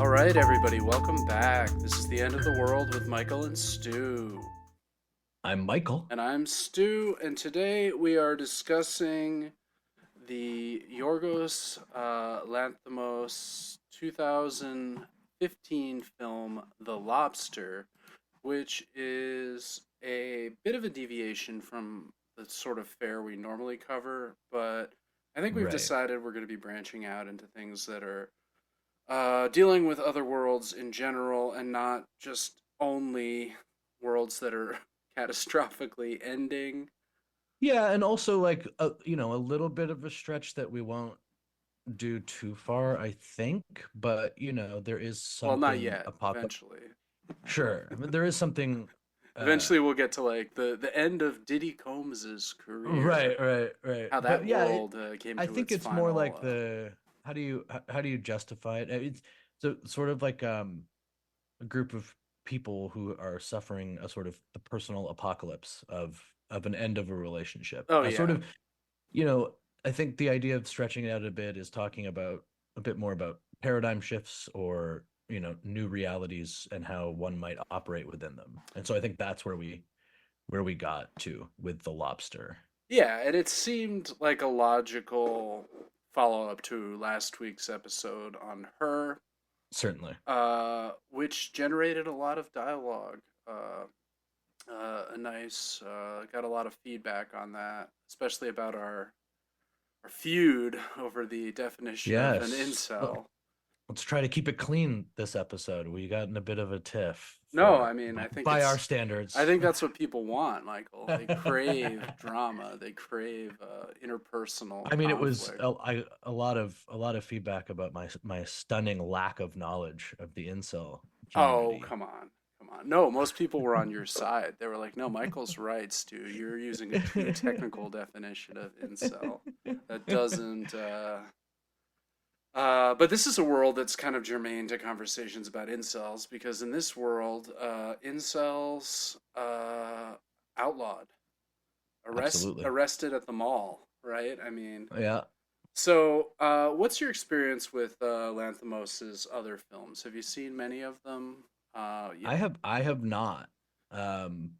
All right, everybody, welcome back. This is the end of the world with Michael and Stu. I'm Michael. And I'm Stu, and today we are discussing the Yorgos Lanthimos 2015 film The Lobster, which is a bit of a deviation from the sort of fare we normally cover, but I think we've Right. decided we're going to be branching out into things that are dealing with other worlds in general and not just only worlds that are catastrophically ending. Yeah, and also like a little bit of a stretch that we won't do too far, I think, but there is Well, not something yet. apocalypse. Eventually, Sure. I mean, there is something eventually we'll get to like the end of Diddy Combs's career, right. how that But yeah, world came I to think its it's more final. like the how do you justify it? It's so sort of like a group of people who are suffering a sort of the personal apocalypse of an end of a relationship. Oh I sort yeah. of you know, I think the idea of stretching it out a bit is talking about a bit more about paradigm shifts or, new realities and how one might operate within them. And so I think that's where we got to with the lobster. Yeah, and it seemed like a logical follow up to last week's episode on her, Certainly. which generated a lot of dialogue. A nice, got a lot of feedback on that, especially about our feud over the definition of an Yes. incel. Let's try to keep it clean this episode. We got in a bit of a tiff No, for I mean, by our I standards. think that's what people want, Michael. They crave drama. They crave interpersonal I mean, it was conflict. a lot of feedback about my stunning lack of knowledge of the incel Oh, community. come on. Come on. No, most people were on your side. They were like, no, Michael's right, Stu. You're using a too technical definition of incel that doesn't but this is a world that's kind of germane to conversations about incels because in this world, incels outlawed, Absolutely. arrested at the mall, right? I mean, Yeah. so what's your experience with Lanthimos's other films? Have you seen many of them? Yeah, I have not. Um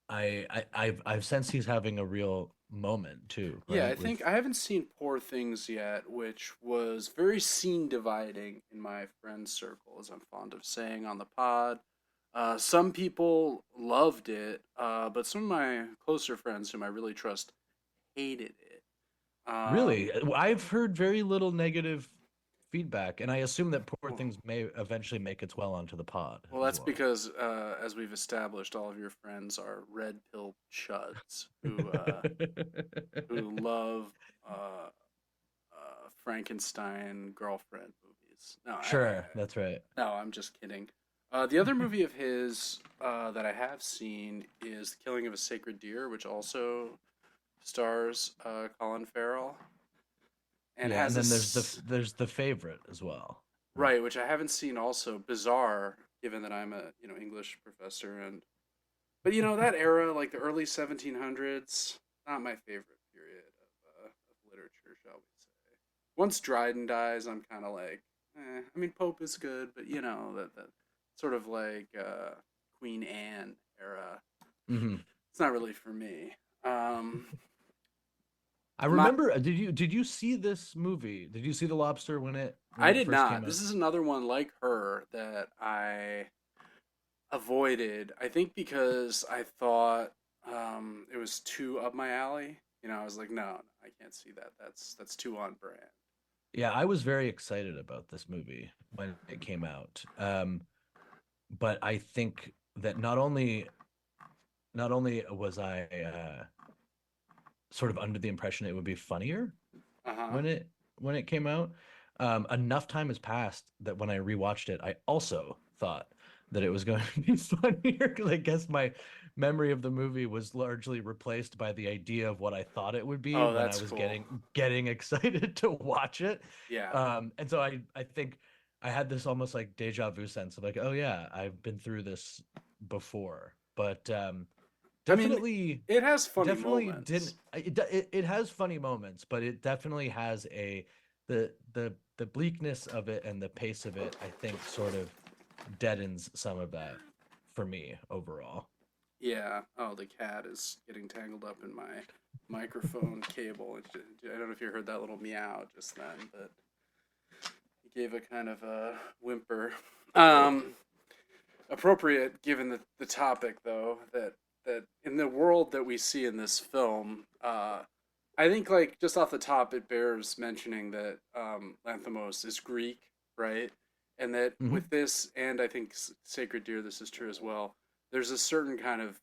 I've sensed he's having a real moment too, yeah. I right? think With I haven't seen Poor Things yet, which was very scene dividing in my friend circle, as I'm fond of saying on the pod. Some people loved it, but some of my closer friends, whom I really trust, hated it. really, I've heard very little negative feedback, and I assume that Poor Well, Things may eventually make its well onto the pod well, as that's well. because, as we've established, all of your friends are red pill chuds who love uh, Frankenstein girlfriend movies. Sure, that's right. No, I'm just kidding. The other movie of his that I have seen is The Killing of a Sacred Deer, which also stars Colin Farrell and Yeah, has and then there's the this there's the favorite as well. Right. right, which I haven't seen. Also bizarre, given that I'm a English professor, and but that era, like the early 1700s, not my favorite period of literature, shall we say. Once Dryden dies, I'm kind of like, I mean, Pope is good, but that sort of like Queen Anne era. Hmm. It's not really for me. Um, I my remember. Did you see this movie? Did you see The Lobster when it when I it did first not. came This out? is another one like her that I avoided. I think because I thought it was too up my alley. I was like, no, I can't see that. That's too on brand. Yeah, I was very excited about this movie when it came out. But I think that not only was I sort of under the impression it would be funnier Uh huh. when it came out, enough time has passed that when I rewatched it, I also thought that it was going to be funnier because I guess my memory of the movie was largely replaced by the idea of what I thought it would be Oh, when I that's was cool. getting excited to watch it. Yeah. And so I think I had this almost like deja vu sense of like, oh yeah, I've been through this before. But I mean, definitely it has funny definitely didn't moments. it has funny moments, but it definitely has a the bleakness of it and the pace of it, I think, sort of deadens some of that for me overall. Yeah. Oh, the cat is getting tangled up in my microphone cable. I don't know if you heard that little meow just then, but he gave a kind of a whimper. Um, Appropriate given the topic, though, that in the world that we see in this film, I think like just off the top, it bears mentioning that Lanthimos is Greek, right? And that Hmm. with this, and I think Sacred Deer, this is true as well. There's a certain kind of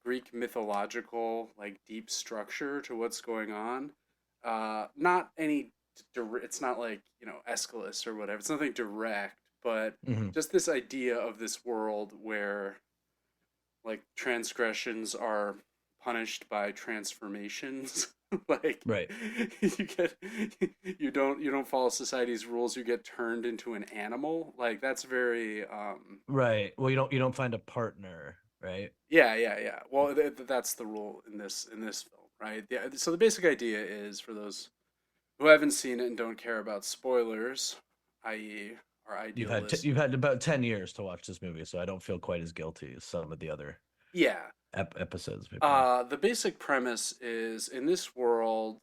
Greek mythological, like deep structure to what's going on. Not any, it's not like Aeschylus or whatever. It's nothing direct, but Hmm. just this idea of this world where like transgressions are punished by transformations. Like Right. you get you don't follow society's rules, you get turned into an animal. Like that's very Right. Well, you don't find a partner, right? yeah. Well, that's the rule in this film, right? Yeah. So the basic idea is for those who haven't seen it and don't care about spoilers, i.e., our You've ideal had list. you've had about 10 years to watch this movie, so I don't feel quite as guilty as some of the other Yeah. episodes we've done. The basic premise is in this world,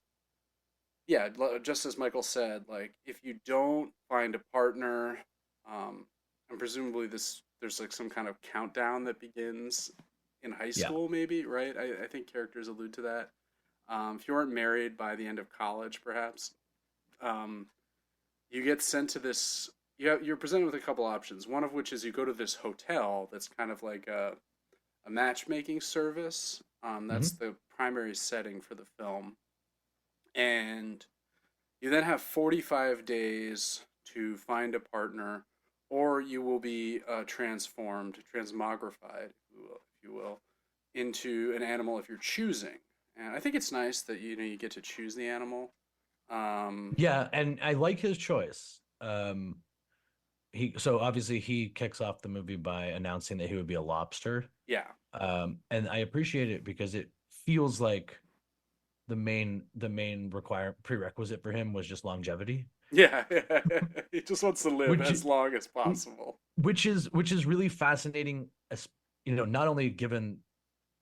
yeah, just as Michael said, like if you don't find a partner, and presumably there's like some kind of countdown that begins in high Yeah. school, maybe, right? I think characters allude to that. If you aren't married by the end of college, perhaps, um, you get sent to this. You're presented with a couple options. One of which is you go to this hotel that's kind of like a matchmaking service. That's Hmm. the primary setting for the film, and you then have 45 days to find a partner, or you will be transformed, transmogrified, if you will, into an animal if you're choosing. And I think it's nice that you get to choose the animal. Um, Yeah, and I like his choice. So obviously he kicks off the movie by announcing that he would be a lobster. yeah, And I appreciate it because it feels like the main require prerequisite for him was just longevity, yeah. He just wants to live which as long as possible. which is really fascinating, as not only given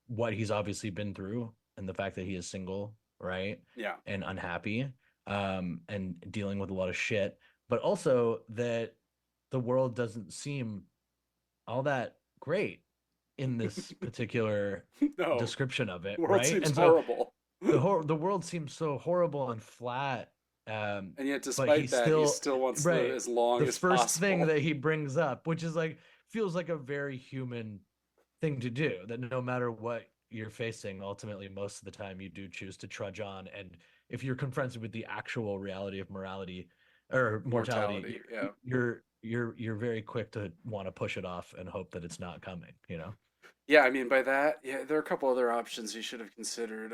what he's obviously been through and the fact that he is single, right? Yeah, And unhappy, and dealing with a lot of shit, but also that the world doesn't seem all that great in this particular no, description of it, the world right? seems And so horrible. the world seems so horrible and flat, And yet, but he despite that, he still, still wants to live right, as long the as first thing possible. that he brings up, which is like feels like a very human thing to do, that no matter what you're facing, ultimately most of the time you do choose to trudge on, and if you're confronted with the actual reality of morality or mortality, Mortality, yeah. you're very quick to want to push it off and hope that it's not coming. Yeah, I mean, by that, yeah, there are a couple other options you should have considered.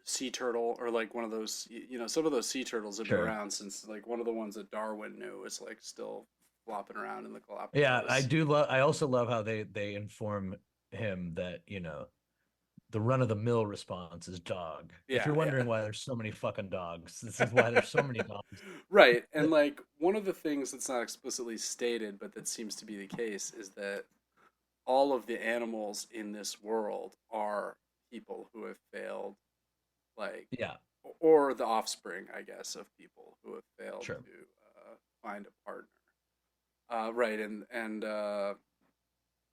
Sea turtle, or like one of those, some of those sea turtles have been Sure. around since like one of the ones that Darwin knew is like still flopping around in the Yeah, I Galapagos. do love. I also love how they inform him that the run of the mill response is dog. If Yeah, you're yeah. wondering why there's so many fucking dogs, this is why there's so many dogs. Right. And like one of the things that's not explicitly stated, but that seems to be the case, is that all of the animals in this world are people who have failed, like, Yeah, or the offspring, I guess, of people who have failed sure. to find a partner. Right. And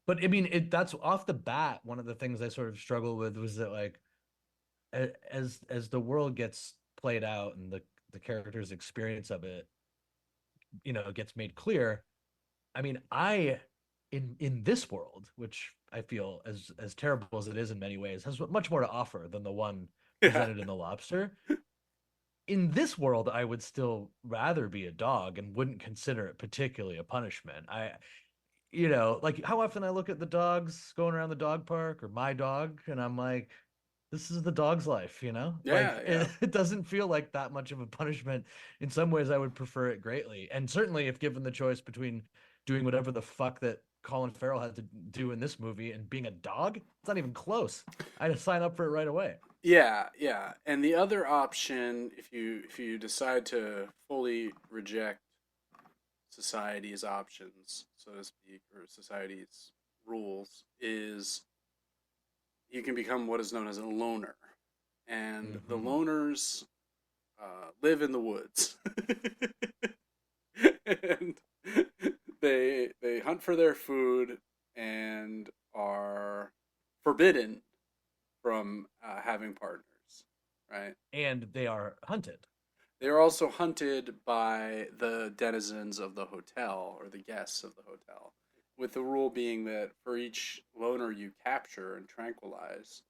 But I mean, that's off the bat. One of the things I sort of struggle with was that, like, as the world gets played out and the character's experience of it, gets made clear. I mean, in this world, which I feel as terrible as it is in many ways, has much more to offer than the one yeah, presented in the Lobster. In this world, I would still rather be a dog and wouldn't consider it particularly a punishment. Like how often I look at the dogs going around the dog park or my dog, and I'm like, this is the dog's life. Like yeah, it, yeah. it doesn't feel like that much of a punishment. In some ways, I would prefer it greatly. And certainly, if given the choice between doing whatever the fuck that Colin Farrell had to do in this movie and being a dog, it's not even close. I'd sign up for it right away. Yeah, yeah. And the other option, if you decide to fully reject society's options, so to speak, or society's rules, is you can become what is known as a loner. And the Hmm. loners live in the woods, and they hunt for their food and are forbidden from having partners. Right? And they are hunted. They are also hunted by the denizens of the hotel or the guests of the hotel, with the rule being that for each loner you capture and tranquilize,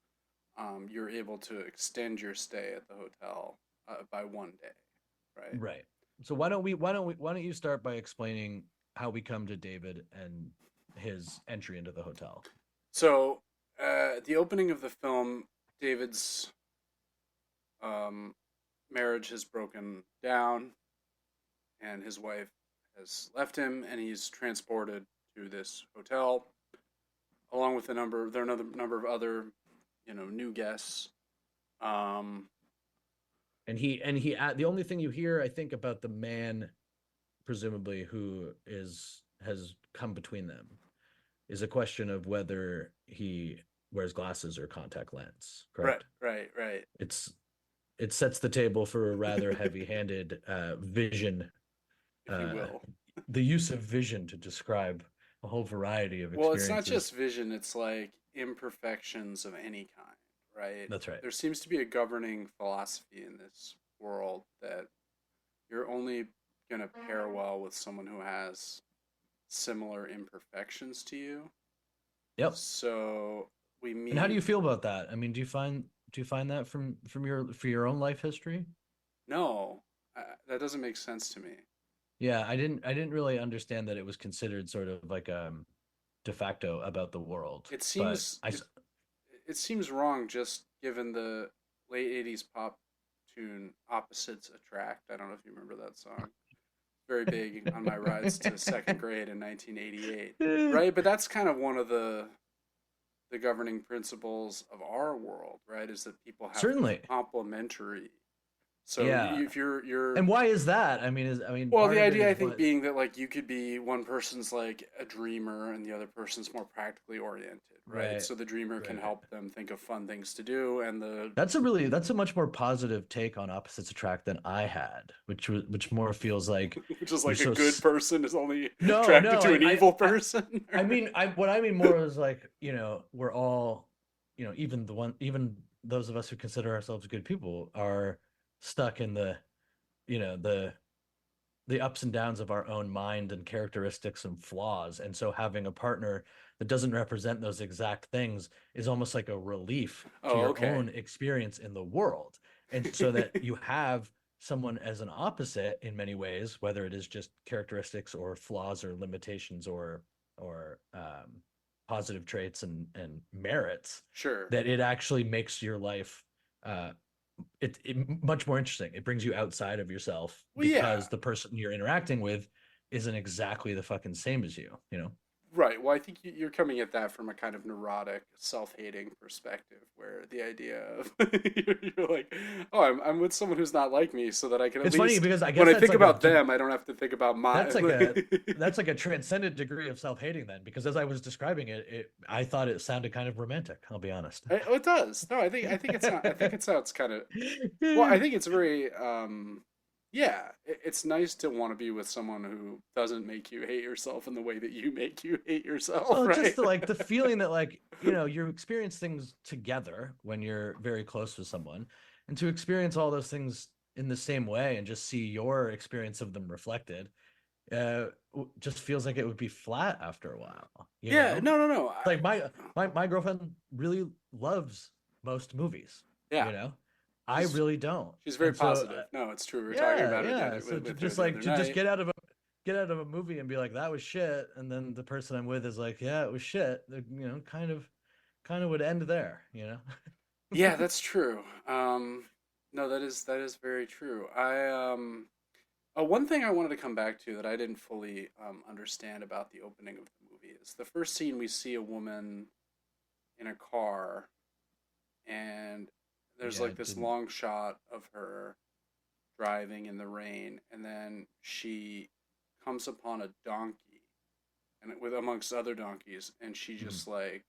you're able to extend your stay at the hotel by 1 day, right? Right. So why don't you start by explaining how we come to David and his entry into the hotel? So, at the opening of the film, David's um, marriage has broken down, and his wife has left him, and he's transported to this hotel along with there are another number of other, new guests. Um, And he the only thing you hear, I think, about the man presumably who is has come between them is a question of whether he wears glasses or contact lens, right, correct? right, right. It's it sets the table for a rather heavy-handed vision, If you uh, will. the use of vision to describe a whole variety of Well, it's not experiences. just vision; it's like imperfections of any kind, right? That's right. There seems to be a governing philosophy in this world that you're only gonna pair well with someone who has similar imperfections to you. Yep. So we And how do meet. you feel about that? I mean, do you find that from your own life history? No, that doesn't make sense to me. Yeah, I didn't really understand that it was considered sort of like de facto about the world, It but seems it seems wrong just given the late 80s pop tune Opposites Attract. I don't know if you remember that song. Very big on my rides to second grade in 1988. Right? But that's kind of one of the governing principles of our world, right? Is that people have to be certainly. complementary. So Yeah. if you're And why is that? I mean, well, part the of it idea I is think what. being that like you could be one person's like a dreamer and the other person's more practically oriented, right? Right. So the dreamer can Right. help them think of fun things to do, and the That's a much more positive take on opposites attract than I had, which more feels like which is you're like a so good person is only no, attracted no, to an evil person. I mean, what I mean more is like, we're all, even those of us who consider ourselves good people are stuck in you know, the ups and downs of our own mind and characteristics and flaws. And so having a partner that doesn't represent those exact things is almost like a relief to Oh, your okay. own experience in the world. And so that you have someone as an opposite in many ways, whether it is just characteristics or flaws or limitations or positive traits and merits, Sure. that it actually makes your life uh, much more interesting. It brings you outside of yourself Well, yeah. because the person you're interacting with isn't exactly the fucking same as you, you know? Right. Well, I think you're coming at that from a kind of neurotic, self-hating perspective, where the idea of you're like, oh, I'm with someone who's not like me, so that I can at It's funny least because I when guess I think about them, I don't have to think about my. that's like a that's like a transcendent degree of self-hating then because as I was describing it, I thought it sounded kind of romantic, I'll be honest. It does. No, I think it's not. I think it sounds kind of. Well, I think it's very. Yeah, it's nice to want to be with someone who doesn't make you hate yourself in the way that you make you hate yourself, Well, right? just like the feeling that like, you experience things together when you're very close with someone, and to experience all those things in the same way and just see your experience of them reflected, just feels like it would be flat after a while, you Yeah. know? No. No. No. Like my girlfriend really loves most movies, Yeah. you know? I She's really don't. she's very And so positive. No, it's true. We were talking yeah, about her the yeah. other So to with her just the like other to just night. get out of a movie and be like that was shit, and then the person I'm with is like, yeah, it was shit. Kind of would end there, you know. Yeah, that's true. No, that is very true. One thing I wanted to come back to that I didn't fully understand about the opening of the movie is the first scene we see a woman in a car, and there's Yeah, like it this didn't. long shot of her driving in the rain, and then she comes upon a donkey, and with amongst other donkeys, and she Mhm. just like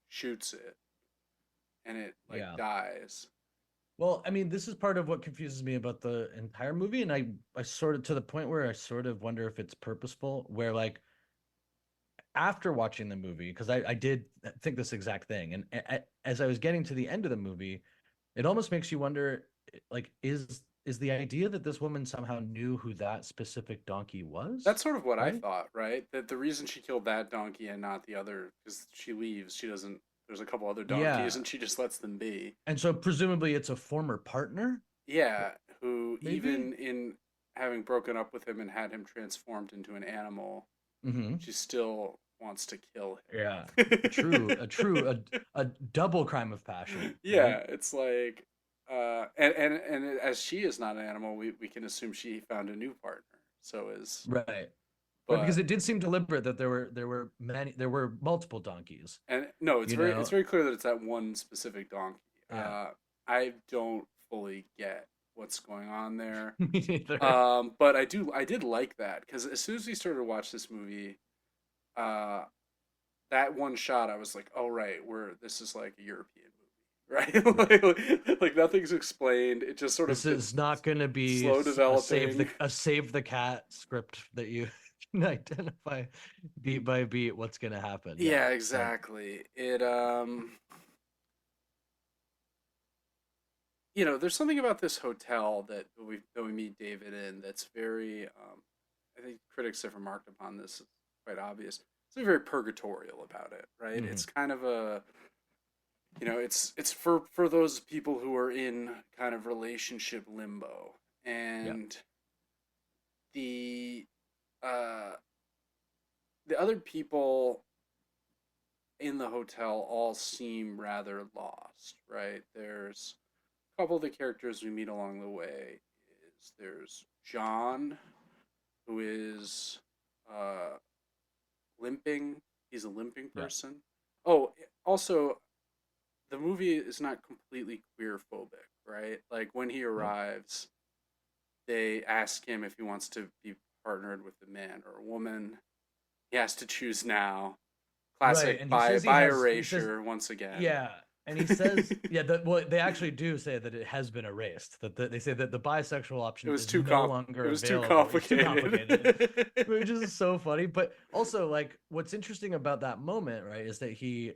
shoots it, and it like Yeah. dies. Well, I mean, this is part of what confuses me about the entire movie, and I sort of to the point where I sort of wonder if it's purposeful, where like after watching the movie, because I did think this exact thing, and as I was getting to the end of the movie, it almost makes you wonder, like, is the idea that this woman somehow knew who that specific donkey was, That's sort of what I right? thought, right? That the reason she killed that donkey and not the other, because she leaves, she doesn't. There's a couple other donkeys, Yeah, and she just lets them be. and so presumably it's a former partner, Yeah, who maybe. even in having broken up with him and had him transformed into an animal, Hmm. she still wants to kill Yeah, him. a double crime of passion, right? Yeah, it's like, and as she is not an animal, we can assume she found a new partner. So is, Right. Right, because but it did seem deliberate that there were multiple donkeys, and no, you it's know. very clear that it's that one specific donkey. Yeah. I don't fully get what's going on there. Me neither. But I did like that because as soon as we started to watch this movie, uh, that one shot, I was like, oh right, we're this is like a European movie, Right. right? Like nothing's explained. It just sort This of is it's not going to be slow developing. a save the cat script that you can identify beat by beat what's going to happen. Yeah. Yeah, Like, exactly. It there's something about this hotel that we meet David in that's very I think critics have remarked upon this. It's quite obvious. It's very purgatorial about it, right? It's mhm. kind of a it's for those people who are in kind of relationship limbo, Yeah. and the uh the other people in the hotel all seem rather lost, right? There's a couple of the characters we meet along the way. Is there's John, who is uh, limping. He's a limping Yeah. person. Oh, also, the movie is not completely queer phobic, right? Like when he No. arrives, they ask him if he wants to be partnered with a man or a woman. He has to choose now. Right, Classic and he says bi he says erasure once again. yeah, and he says yeah, that well they actually do say that it has been erased. They say that the bisexual It option was is too no it longer was too available. It's too complicated. complicated. Which is so funny, but also like what's interesting about that moment, right, is that he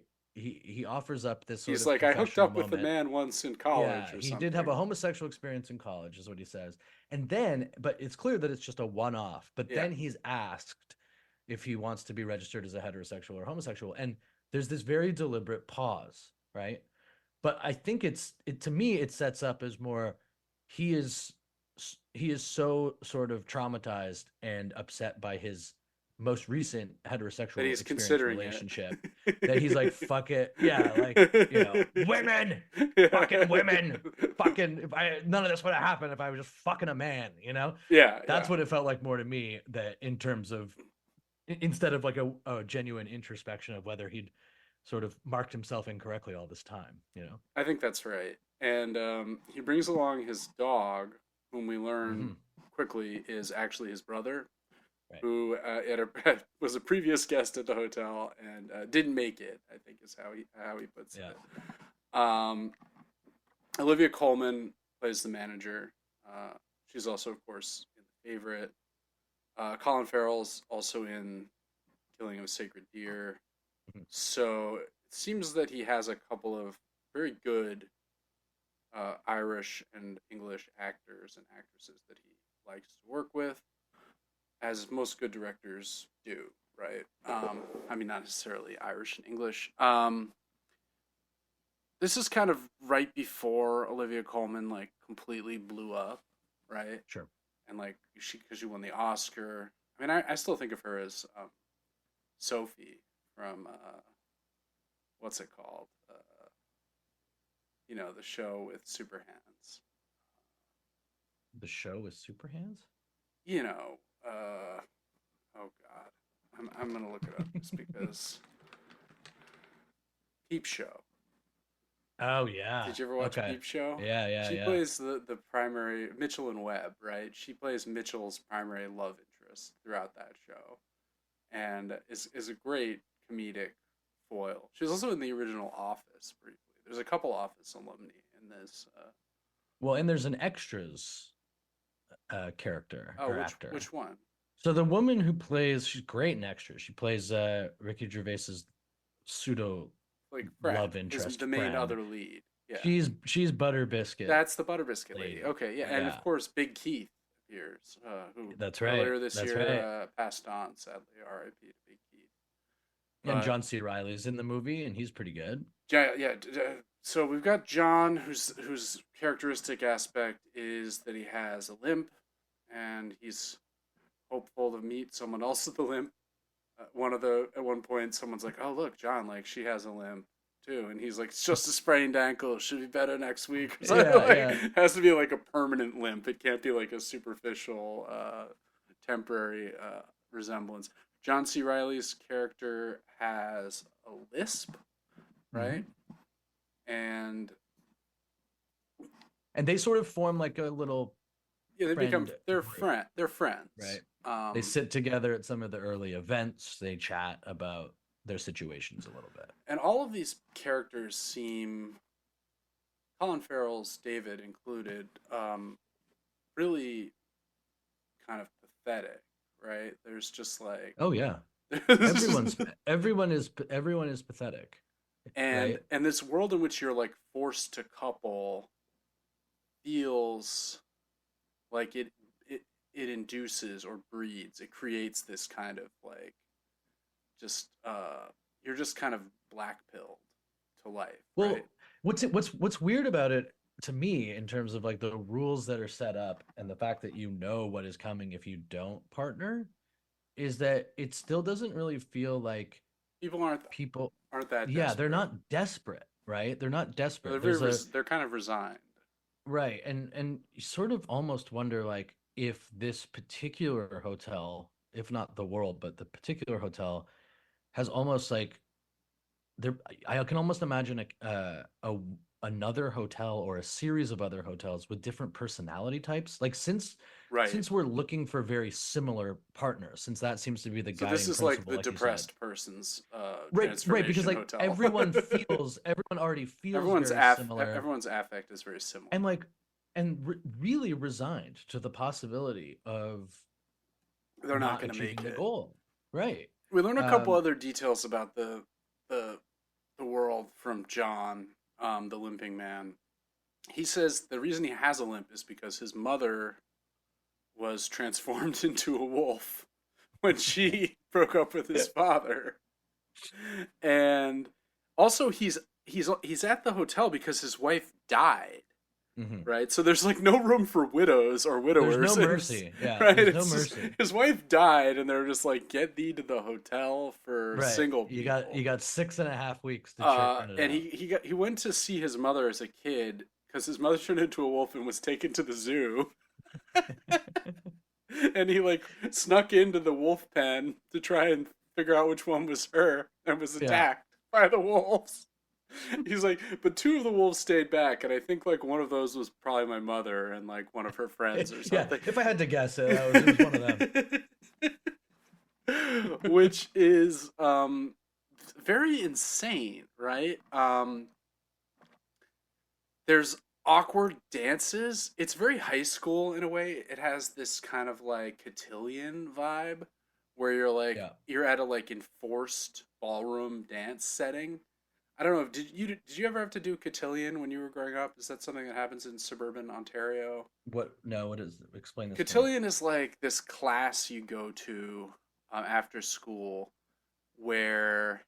offers up this sort He's of like, I hooked confessional up with a moment. man once in Yeah, college or he did have a something. homosexual experience in college, is what he says. And then, but it's clear that it's just a one off. But Yeah. then he's asked if he wants to be registered as a heterosexual or homosexual. And there's this very deliberate pause, right? But I think to me, it sets up as more he is he is so sort of traumatized and upset by his most recent That heterosexual he's experience considering relationship that he's like, it. fuck it. Yeah, like, women, fucking women, fucking if I none of this would have happened if I was just fucking a man, you know? Yeah, That's yeah. what it felt like more to me, that in terms of instead of like a genuine introspection of whether he'd sort of marked himself incorrectly all this time, you know? I think that's right. And he brings along his dog, whom we learn Mm-hmm. quickly is actually his brother, Right. who was a previous guest at the hotel and didn't make it. I think is how he puts Yeah. it. Olivia Colman plays the manager. Uh, she's also, of course, in The Favorite. Colin Farrell's also in Killing of a Sacred Deer. Mhm. So it seems that he has a couple of very good Irish and English actors and actresses that he likes to work with, as most good directors do, right? I mean, not necessarily Irish and English. This is kind of right before Olivia Colman like completely blew up, right? Sure. And like because she won the Oscar. I mean, I still think of her as Sophie from what's it called? The show with Super Hands. The show is Super Hands? You know, oh God, I'm gonna look it up just because Peep Show. Oh yeah. Did you ever watch Okay. Peep Show? Yeah, yeah, She yeah. plays the primary Mitchell and Webb, right? She plays Mitchell's primary love interest throughout that show, and is a great comedic foil. She was also in the original Office briefly. There's a couple Office alumni in this. Well, and there's an extras character Oh, or which actor. one? So the woman who plays, she's great in extras. She plays Ricky Gervais's pseudo Like Fran love is interest the main friend. other lead. Yeah, She's Butter Biscuit that's the Butter Biscuit lady. lady. Okay, yeah, and of Yeah, course Big Keith appears, who that's right. earlier this That's year right. passed on, sadly, R.I.P. to Big Keith. And But John C. Riley's in the movie, and he's pretty good. yeah, yeah. So we've got John, whose characteristic aspect is that he has a limp, and he's hopeful to meet someone else with a limp. At one point, someone's like, "Oh, look, John, like she has a limp too," and he's like, "It's just a sprained ankle. Should be better next week." So Yeah, like, yeah. it has to be like a permanent limp. It can't be like a superficial, temporary resemblance. John C. Riley's character has a lisp, Hmm. right? And And they sort of form like a little yeah, friend group, they're friends. right? They sit together at some of the early events. They chat about their situations a little bit. And all of these characters seem, Colin Farrell's David included, really kind of pathetic, right? There's just like Oh yeah. there's- Everyone's everyone is pathetic, right? and this world in which you're like forced to couple feels like it induces or breeds. It creates this kind of like just you're just kind of black pilled to life, right? Well, what's weird about it to me in terms of like the rules that are set up and the fact that you know what is coming if you don't partner is that it still doesn't really feel like People people, aren't that yeah, they're desperate. not desperate, right? They're not They're desperate. There's a they're kind of resigned. right, and you sort of almost wonder like if this particular hotel, if not the world, but the particular hotel has almost like there I can almost imagine a another hotel or a series of other hotels with different personality types. Like Right. since we're looking for very similar partners, since that seems to be the So this guiding is like principle, the like you said. depressed person's Right, because transformation like hotel. everyone already feels very similar Everyone's affect is very similar. and like really resigned to the possibility of They're not not going to make achieving the it. goal. Right. We learn a couple Um other details about the the world from John, the limping man. He says the reason he has a limp is because his mother was transformed into a wolf when she broke up with his father. And also he's at the hotel because his wife died, mhm. right? So there's like no room for widows or There's no widowers. mercy. Yeah, Right? there's no It's just, mercy. his wife died, and they're just like, get thee to the hotel for Right. single You people. got 6.5 weeks to churn it And out. he went to see his mother as a kid because his mother turned into a wolf and was taken to the zoo. And he like snuck into the wolf pen to try and figure out which one was her and was Yeah. attacked by the wolves. He's like, but two of the wolves stayed back, and I think like one of those was probably my mother and like one of her friends or Yeah, something. if I had to guess it was one of them. Which is very insane, right? There's awkward dances. It's very high school in a way. It has this kind of like cotillion vibe where Yeah. you're at a like enforced ballroom dance setting. I don't know. Did you ever have to do cotillion when you were growing up? Is that something that happens in suburban Ontario? What no, what is explain this to me. Cotillion is like this class you go to after school where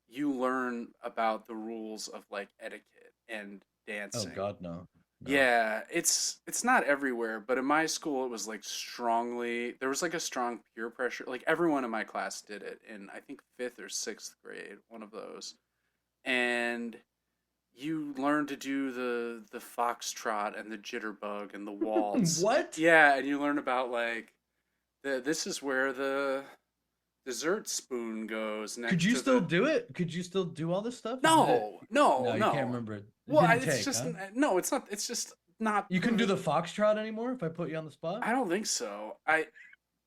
you learn about the rules of like etiquette and Oh dancing. God, no. No. Yeah, it's not everywhere, but in my school it was like strongly there was like a strong peer pressure. Like everyone in my class did it in I think 5th or 6th grade, one of those. And you learn to do the foxtrot and the jitterbug and the waltz. What? Yeah, and you learn about like this is where the dessert spoon goes Could next you to still the. do it? Could you still do all this stuff? Did it? No, no, No, you can't no. remember it. It Well, didn't it's take, just huh? no. It's not. It's just not You couldn't do proven. the foxtrot anymore if I put you on the spot? I don't think so.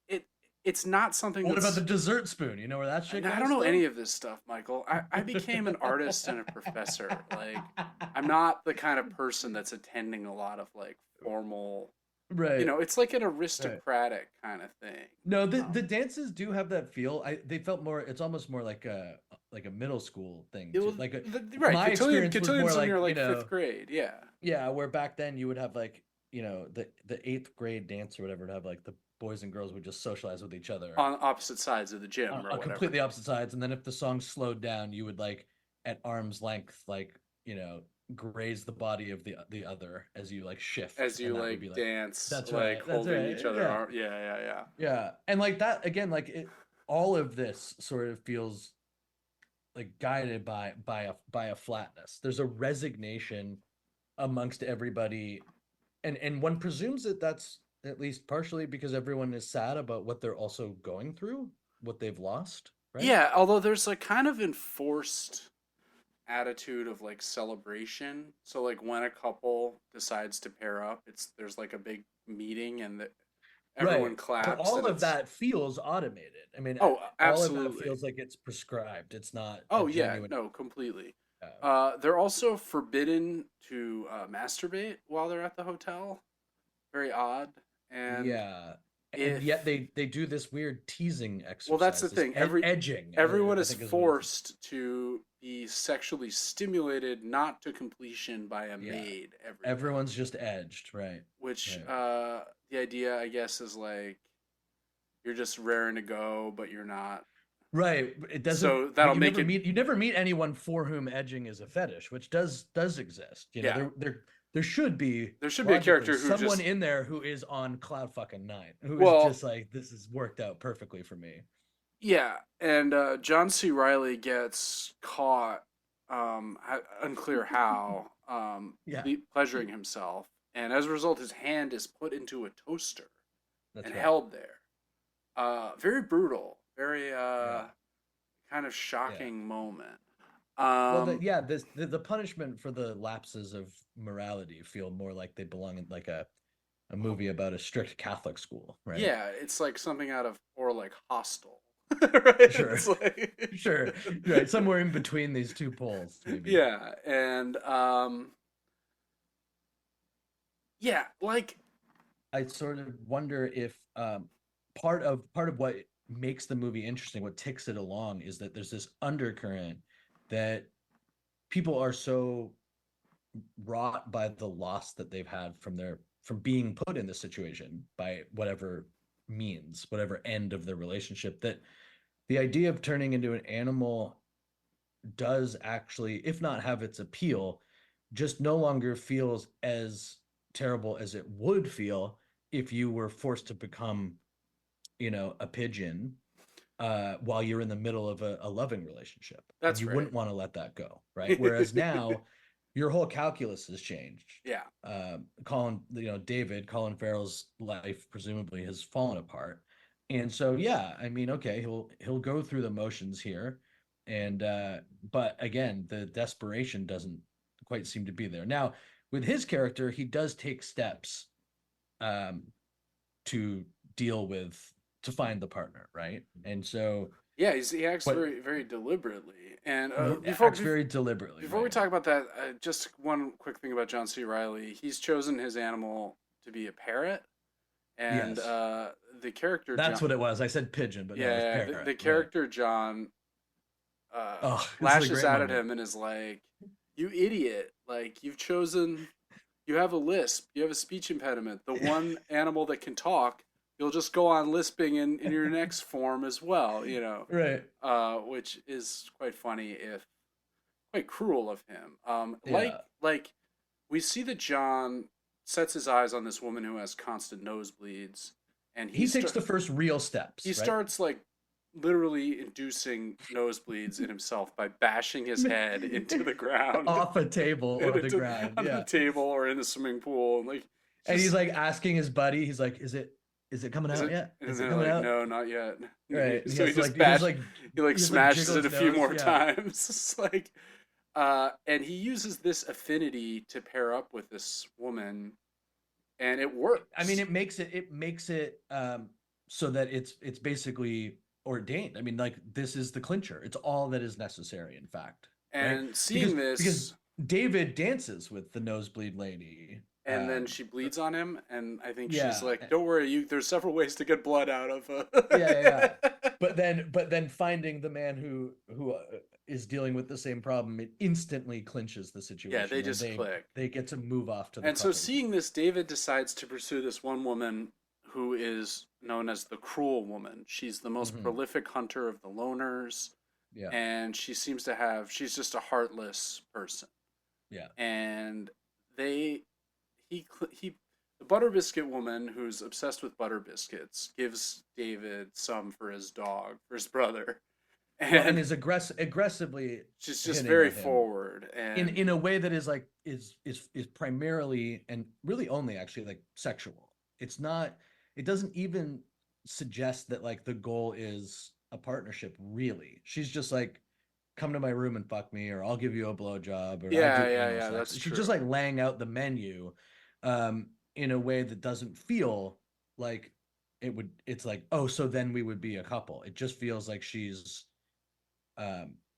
It it's not something What about the that's. dessert spoon? You know where that shit I don't goes know any still? of this stuff, Michael. I became an artist and a professor. Like, I'm not the kind of person that's attending a lot of like formal. Right, It's like an right. aristocratic kind of thing. No, the Um, dances do have that feel. They felt more. It's almost more like a middle school thing it too. was right. My experience was more Cotillions when like you're like fifth grade. Yeah, yeah, where back then you would have like the eighth grade dance or whatever to have like the boys and girls would just socialize with each other on opposite sides of the gym or on whatever. completely opposite sides, and then if the song slowed down, you would like at arm's length graze the body of the other as you like shift, As and you that would like be like dance, that's like right, that's holding each right, other yeah. arm. Yeah, yeah, yeah. Yeah, and like that again, all of this sort of feels like guided by a flatness. There's a resignation amongst everybody, and one presumes that that's at least partially because everyone is sad about what they're also going through, what they've lost, right? Yeah, although there's like kind of enforced attitude of like celebration. So like when a couple decides to pair up, there's like a big meeting and everyone Right. But claps all and of it's. that feels automated. I mean, Oh, all of that absolutely. feels like it's prescribed. It's not a Oh yeah, genuine. no, completely. uh, They're also forbidden to masturbate while they're at the hotel. Very odd. And Yeah, and yet if they do this weird teasing well, that's exercise, the this thing. edging, Everyone I is think is what it's. forced to be sexually stimulated, not to completion by a Yeah, maid everywhere. everyone's just edged, right? Which Right. the idea, I guess, is like you're just raring to go, but you're not. Right. It doesn't, So but that'll make it. you never meet anyone for whom edging is a fetish, which does exist. Yeah, There should be there should be a logically character who someone just. in there who is on cloud fucking nine, who is Well, just like, this has worked out perfectly for me. yeah, and John C. Riley gets caught, unclear how, Yeah, pleasuring himself, and as a result, his hand is put into a toaster that's and right. held there. Very brutal, very Yeah. kind of Yeah. shocking moment. Well, Um, the punishment for the lapses of morality feel more like they belong in like a movie about a strict Catholic school, right? yeah, it's like something out of or like Hostel, right? Sure. It's like Sure. Right. Somewhere in between these two poles, maybe. yeah, and yeah, like I sort of wonder if part of what makes the movie interesting, what ticks it along, is that there's this undercurrent that people are so wrought by the loss that they've had from being put in this situation by whatever means, whatever end of their relationship, that the idea of turning into an animal does actually, if not have its appeal, just no longer feels as terrible as it would feel if you were forced to become, a pigeon while you're in the middle of a loving relationship, and that's you right. wouldn't want to let that go, right? Whereas now your whole calculus has changed. Yeah. Colin Farrell's life presumably has fallen apart, and so yeah, I mean, okay, he'll go through the motions here, and but again, the desperation doesn't quite seem to be there. Now, with his character, he does take steps um, to deal with to find the partner, right? And so, Yeah, he acts but very very deliberately. And acts very deliberately, before we right? talk about that, just one quick thing about John C. Riley. He's chosen his animal to be a parrot, and Yes, the character that's John. what it was. I said pigeon, but no, it was Yeah, parrot, the right? character John Oh, this is a lashes great out at moment. him and is like, "You idiot! Like you've chosen, you have a lisp, you have a speech impediment. The one animal that can talk, you'll just go on lisping in your next form as well. Right. Which is quite funny if quite cruel of him. Yeah. Like we see that John sets his eyes on this woman who has constant nosebleeds, and He takes the first real steps, he right? starts like literally inducing nosebleeds in himself by bashing his head into the ground Off a table or the ground. on the Yeah. table or in the swimming pool, and like And he's just like asking his buddy, he's like, is it Is it coming Is out it? yet? And Is it they're coming like, out? no, not yet. Right. And So he like he has to like smashes jiggle it his a few nose. more Yeah. times. It's like, and he uses this affinity to pair up with this woman, and it I mean, works. it makes it so that it's basically ordained. I mean, like this is the clincher. It's all that is necessary, in fact, right? And Because seeing because this, David dances with the nosebleed lady. and then she bleeds on him, and I think she's Yeah, like, "Don't worry, you. There's several ways to get blood out of." yeah. But then finding the man who is dealing with the same problem, it instantly clinches the Yeah, they situation, and just click. they get to move off to the And so, couple. seeing this, David decides to pursue this one woman who is known as the Cruel Woman. She's the most Hmm. prolific hunter of the loners, Yeah, and she seems to have, she's just a heartless person. yeah. And they, he, the Butter Biscuit woman who's obsessed with butter biscuits gives David some for his dog, for his brother. Well, and And is aggressively she's just hitting very on him forward. in And a way that is like is primarily and really only actually like sexual. It's not. It doesn't even suggest that like the goal is a partnership. Really, she's just like, come to my room and fuck me, or I'll give you a blowjob, or I'll do anal yeah, sex. that's She's just true. like laying out the menu, in a way that doesn't feel like it would. It's like, oh, so then we would be a couple. It just feels like She's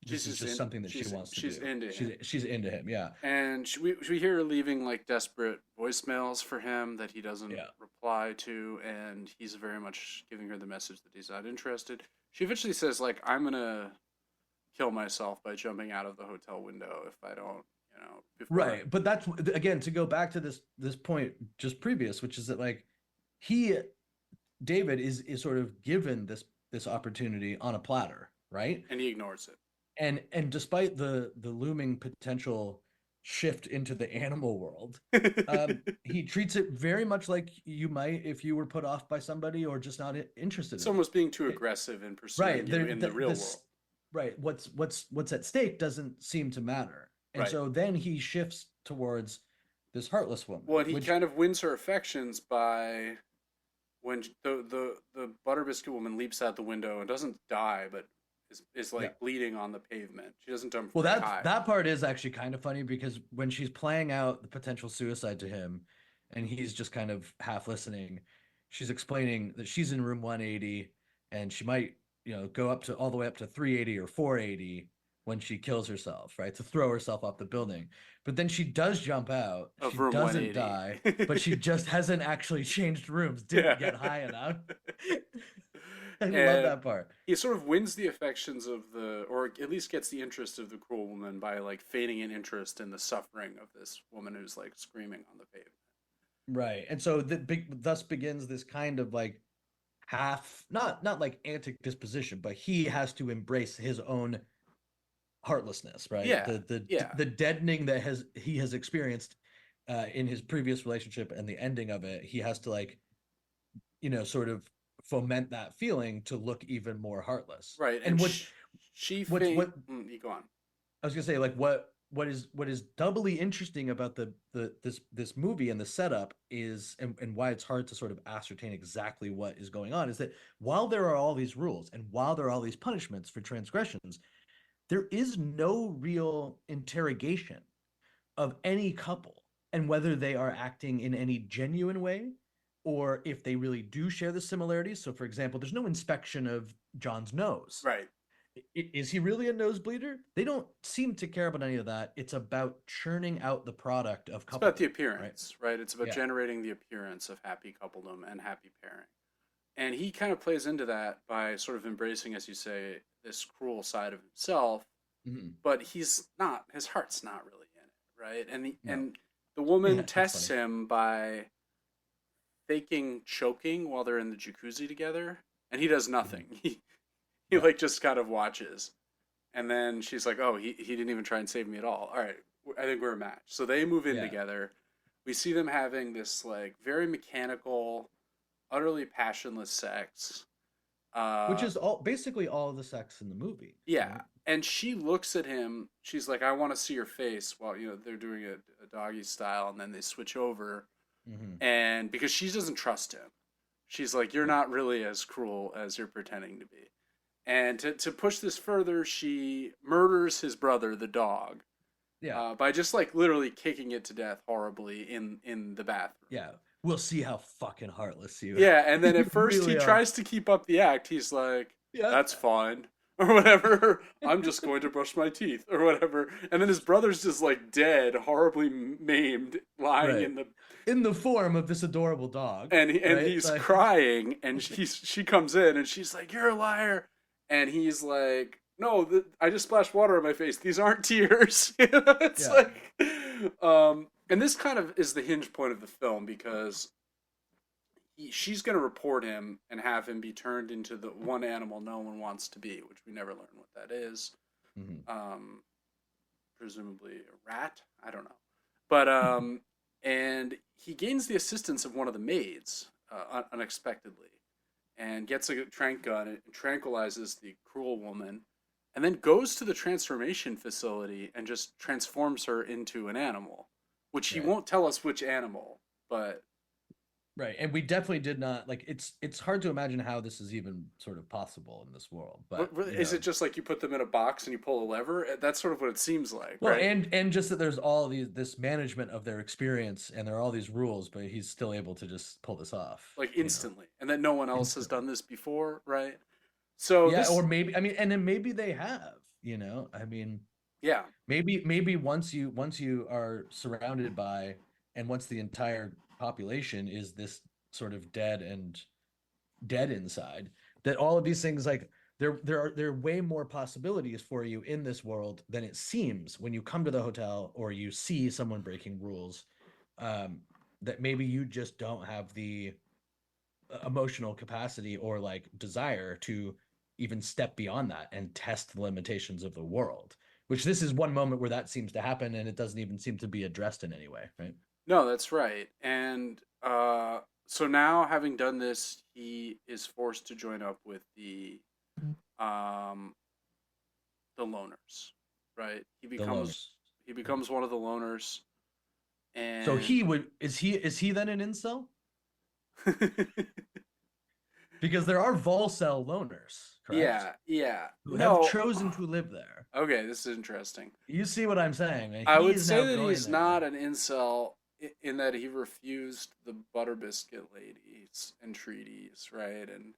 this is just just in. something that she wants to She's do. into him, She's into him. Yeah. and we hear her leaving like desperate voicemails for him that he doesn't Yeah. reply to, and he's very much giving her the message that he's not interested. She eventually says like, "I'm gonna kill myself by jumping out of the hotel window if I don't, before." Right. But that's again to go back to this point just previous, which is that like he David is sort of given this opportunity on a platter, right? And he ignores it. And despite the looming potential shift into the animal world, he treats it very much like you might if you were put off by somebody or just not interested It's in them. almost being too It, aggressive in pursuing right. you There, in the real world. this right. What's at stake doesn't seem to matter, and Right. so then he shifts towards this heartless Well, woman, and he which kind of wins her affections by when the butter biscuit woman leaps out the window and doesn't die, but is yeah. like bleeding on the pavement. She doesn't jump Well, very that high. that part is actually kind of funny because when she's playing out the potential suicide to him, and he's just kind of half listening, she's explaining that she's in room 180, and she might, go up to all the way up to 380 or 480 when she kills herself, right? To throw herself off the building. But then she does jump out. She Of room doesn't 180. die, but she just hasn't actually changed rooms, didn't Yeah. get high enough. I love And that part. he sort of wins the affections of or at least gets the interest of the cruel woman by like feigning an interest in the suffering of this woman who's like screaming on the pavement. Right. And so thus begins this kind of like half not like antic disposition, but he has to embrace his own heartlessness, right? Yeah, The yeah, the deadening that he has experienced in his previous relationship and the ending of it, he has to like, sort of foment that feeling to look even more heartless. right. And And she what you go on. I was gonna say, like, what is doubly interesting about this movie and the setup is, and why it's hard to sort of ascertain exactly what is going on, is that while there are all these rules and while there are all these punishments for transgressions, there is no real interrogation of any couple and whether they are acting in any genuine way or if they really do share the similarities. So, for example, there's no inspection of John's nose. Right. Is he really a nosebleeder? They don't seem to care about any of that. It's about churning out the product of It's about the coupledom, right? appearance, right? It's about Yeah. generating the appearance of happy coupledom and happy pairing. And he kind of plays into that by sort of embracing, as you say, this cruel side of himself, Hmm. but he's not, his heart's not really in it, right? No. The woman Yeah, it's tests funny. him by faking choking while they're in the jacuzzi together, and he does Hmm. nothing. He Yeah. like just kind of watches. And then she's like, "Oh, he didn't even try and save me at all. All right, I think we're a match." So they move in Yeah. together. We see them having this like very mechanical, utterly passionless sex. Which Uh, is all basically all of the sex in the movie, yeah, right? and she looks at him. She's like, "I want to see your face." While they're doing a doggy style, and then they switch over, Hmm. and because she doesn't trust him, She's like, you're not really as cruel as you're pretending to be. And to push this further, she murders his brother, the dog, Yeah. by just like literally kicking it to death horribly in the bathroom. Yeah. We'll see how fucking heartless you Yeah, and then you at first he really are. tries to keep up the act. He's like, Yeah. "That's fine." Or whatever. I'm just going to brush my teeth or whatever. And then his brother's just like dead, horribly maimed, lying Right. in the In the form of this adorable dog, and right? he's Like, crying and she comes in and she's like, "You're a liar." And he's like, "No, I just splashed water on my face. These aren't tears." It's yeah. like and this kind of is the hinge point of the film because she's going to report him and have him be turned into the one animal no one wants to be, which we never learn what that is. Mhm. Um, Presumably a rat. I don't know, but and he gains the assistance of one of the maids unexpectedly, and gets a tranq gun and tranquilizes the cruel woman, and then goes to the transformation facility and just transforms her into an animal, which he Right. won't tell us which animal, but Right. And we definitely did not like it's hard to imagine how this is even sort of possible in this world. But, you is know, it just like you put them in a box and you pull a lever? That's sort of what it seems like, well, right? and just that there's all these this management of their experience and there are all these rules, but he's still able to just pull this off, Like you know, instantly, and that no one else has instantly. done this before, right? So Yeah, or this, maybe I mean, and then maybe they have, I mean, yeah, maybe once you are surrounded by and once the entire population is this sort of dead inside, that all of these things like there are way more possibilities for you in this world than it seems when you come to the hotel or you see someone breaking rules, um, that maybe you just don't have the emotional capacity or like desire to even step beyond that and test the limitations of the world, which this is one moment where that seems to happen and it doesn't even seem to be addressed in any way, right? no, that's right. And so now, having done this, he is forced to join up with um, the loners, right? The loners. He becomes one of the loners, So and he would is he then an incel? Because there are Volcel loners, correct? yeah, yeah, Who have no, chosen to live there. okay, this is interesting. You see what I'm saying? And I would he's say now that going he's not there. an incel in that he refused the butter biscuit ladies entreaties, right? And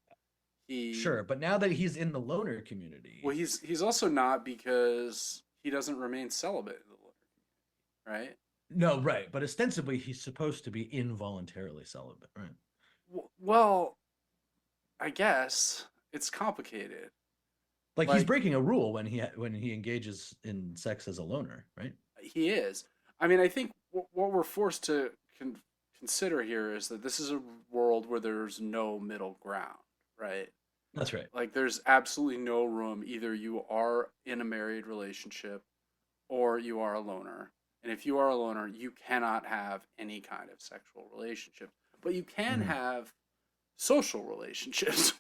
he, Sure, but now that he's in the loner community, well, he's also not because he doesn't remain celibate in the Lord, right? no, right, but ostensibly he's supposed to be involuntarily celibate, right? Well, I guess it's complicated. Like he's Like breaking a rule when he engages in sex as a loner, right? he is. I mean, I think what we're forced to consider here is that this is a world where there's no middle ground, right? That's right. Like there's absolutely no room. Either you are in a married relationship or you are a loner. And if you are a loner, you cannot have any kind of sexual relationship. But you can Mm-hmm. have social relationships,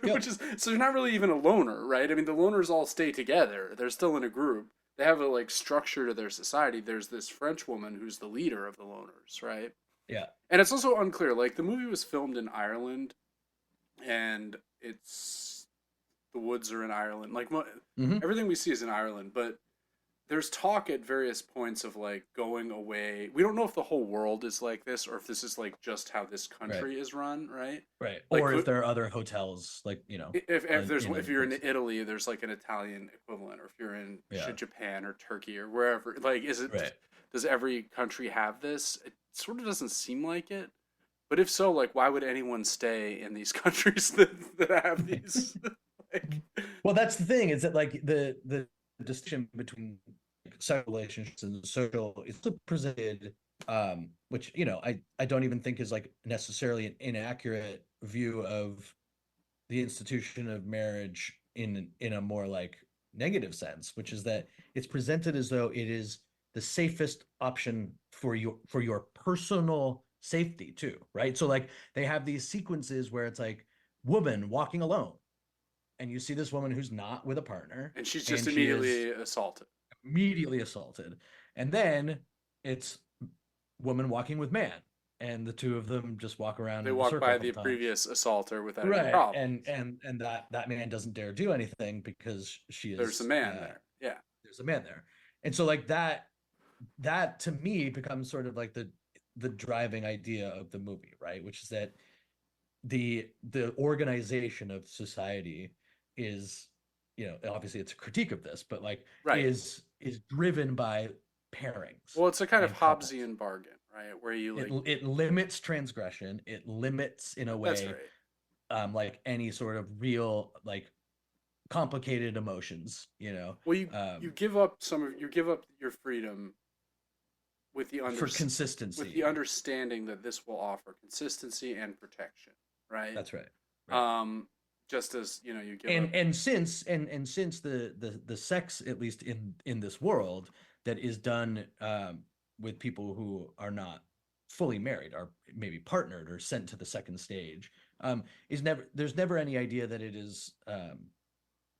Yep. which is so you're not really even a loner, right? I mean, the loners all stay together. They're still in a group. They have a like structure to their society. There's this French woman who's the leader of the loners, right? Yeah. And it's also unclear. Like the movie was filmed in Ireland, and it's the woods are in Ireland. Like Mm-hmm. everything we see is in Ireland, but there's talk at various points of like going away. We don't know if the whole world is like this or if this is like just how this Right. country is run, right? Right. Like Or if there are other hotels, like, if in other you're in places. Italy, there's like an Italian equivalent, or if you're in Yeah. Japan or Turkey or wherever. Like, is it Right. does every country have this? It sort of doesn't seem like it. But if so, like, why would anyone stay in these countries that have these? like, Well, that's the thing, is that like the distinction between sexual relationships and social is presented, which I don't even think is like necessarily an inaccurate view of the institution of marriage in a more like negative sense, which is that it's presented as though it is the safest option for your personal safety too, right? So like they have these sequences where it's like woman walking alone, and you see this woman who's not with a partner, and she's just and she is immediately assaulted. immediately assaulted, and then it's woman walking with man, and the two of them just walk around They in a walk circle a by couple the times. previous assaulter without any Right, problems. and that man doesn't dare do anything because she There's a is man there. Yeah. there's a man there, and so like that to me becomes sort of like the driving idea of the movie, right? Which is that the organization of society is, obviously it's a critique of this, but like Right. is driven by pairings Well, it's a kind of and couples. Hobbesian bargain, right? Where you it like, it limits transgression, it limits in a that's way right. like any sort of real like complicated emotions, Well, you give up you give up your freedom with the for with consistency. the understanding that this will offer consistency and protection, right? That's right. Right. Um, just as you give up. And since the sex, at least in this world, that is done with people who are not fully married, are maybe partnered or sent to the second stage, is never there's never any idea that it is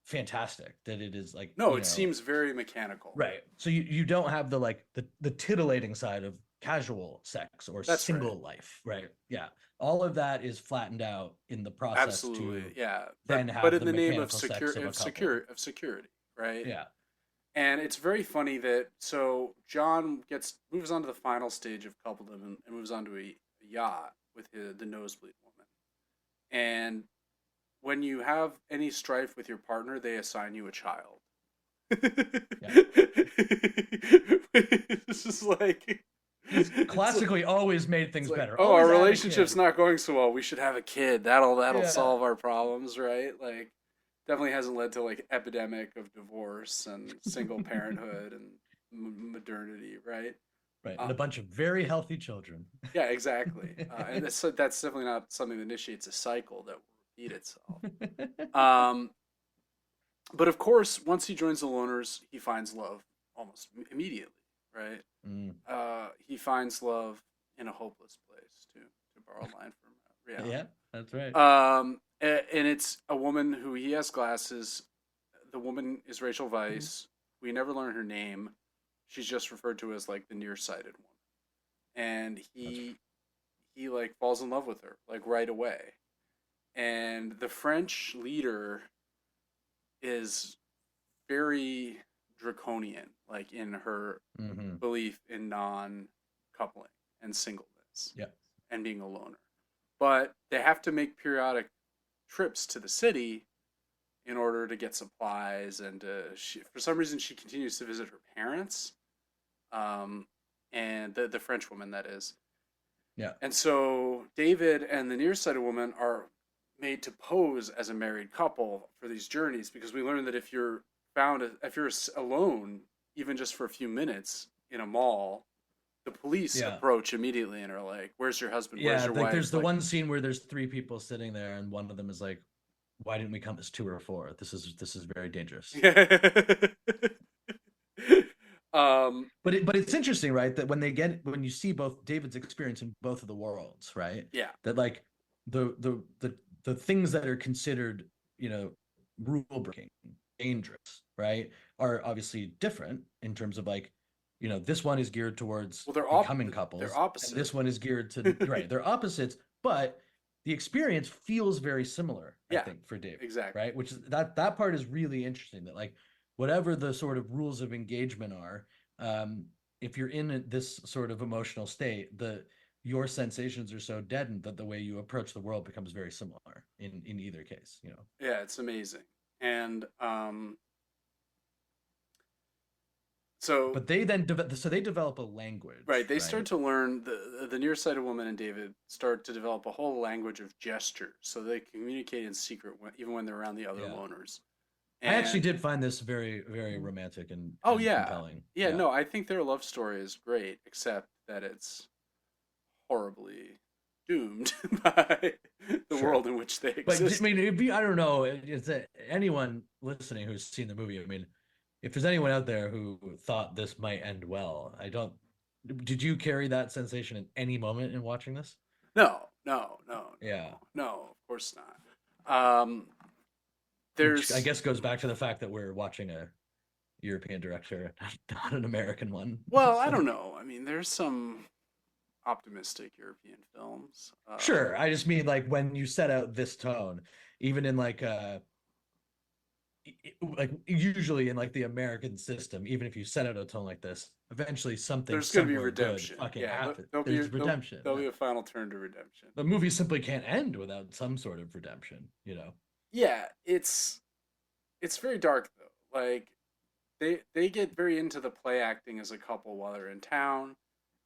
fantastic, that it is like, No, it seems very mechanical. right. So you don't have the like the titillating side of casual sex or That's right. single life, right? Yeah. All of that is flattened out in the process Absolutely, to yeah. then But have in the the name of mechanical sex of a couple. security, right? Yeah. And it's very funny that so John gets moves on to the final stage of coupledom and moves on to a yacht with the nosebleed woman. And when you have any strife with your partner, they assign you a child. Yeah. This is like He's it's like, classically always made it's things like, better. oh, our Always add a relationship's kid. not going so well. We should have a kid. That'll Yeah. solve our problems, right? Like, definitely hasn't led to like epidemic of divorce and single parenthood and modernity, right? Right. Uh, And a bunch of very healthy children. yeah, exactly. And that's definitely not something that initiates a cycle that will repeat itself. Um, but of course, once he joins the Loners, he finds love almost immediately, right? Mm. He finds love in a hopeless place, to borrow a line from Yeah, Rihanna. that's right. And it's a woman who he has glasses. The woman is Rachel Weisz. We never learn her name. She's just referred to as like the nearsighted one. And That's he like falls in love with her like right away. And the French leader is very draconian, like in her mm-hmm. belief in non-coupling and singleness Yeah. and being a loner. But they have to make periodic trips to the city in order to get supplies, and for some reason she continues to visit her parents, and the French woman that is. Yeah. And so David and the nearsighted woman are made to pose as a married couple for these journeys because we learn that if you're alone, even just for a few minutes in a mall, the police Yeah. approach immediately and are like, "Where's your husband? Where's Yeah, your like there's wife?" the Like, one scene where there's three people sitting there and one of them is like, why didn't we come as two or four? This is very dangerous. um, But it's interesting, right? That when you see both David's experience in both of the worlds, right? yeah, That like the things that are considered, rule breaking, dangerous, right, are obviously different in terms of like, this one is geared towards well, becoming they're couples, and opposite. this one is geared to, right, they're opposites, but the experience feels very similar, I Yeah, think, for David, exactly. right? Which is that part is really interesting, that like whatever the sort of rules of engagement are, um, if you're in this sort of emotional state, the your sensations are so deadened that the way you approach the world becomes very similar in either case. Yeah, it's amazing. And so But they develop a right, language, they start right? to learn the nearsighted woman and David start to develop a whole language of gestures, so they communicate in secret even when they're around the other Yeah. loners. I actually And did find this very, very romantic and oh and yeah, compelling. yeah, Yeah, no, I think their love story is great, except that it's horribly doomed by the sure. world in which they But I exist. mean, I don't know. Is that anyone listening who's seen the movie? I mean, if there's anyone out there who thought this might end well, I don't. Did you carry that sensation in any moment in watching this? No, no, no, Yeah. no, no, of course not. Which I There's guess goes back to the fact that we're watching a European director, not an American one. well, It's I don't like, know. I mean, there's some optimistic European films. Sure, I just mean like when you set out this tone, even in like usually in like the American system, even if you set out a tone like this, eventually something There's going to be somewhere good redemption. fucking Yeah, happens. there'll be There's redemption. there'll Yeah. be a final turn to redemption. The movie simply can't end without some sort of redemption, you know? Yeah, it's very dark though. Like they get very into the play acting as a couple while they're in town,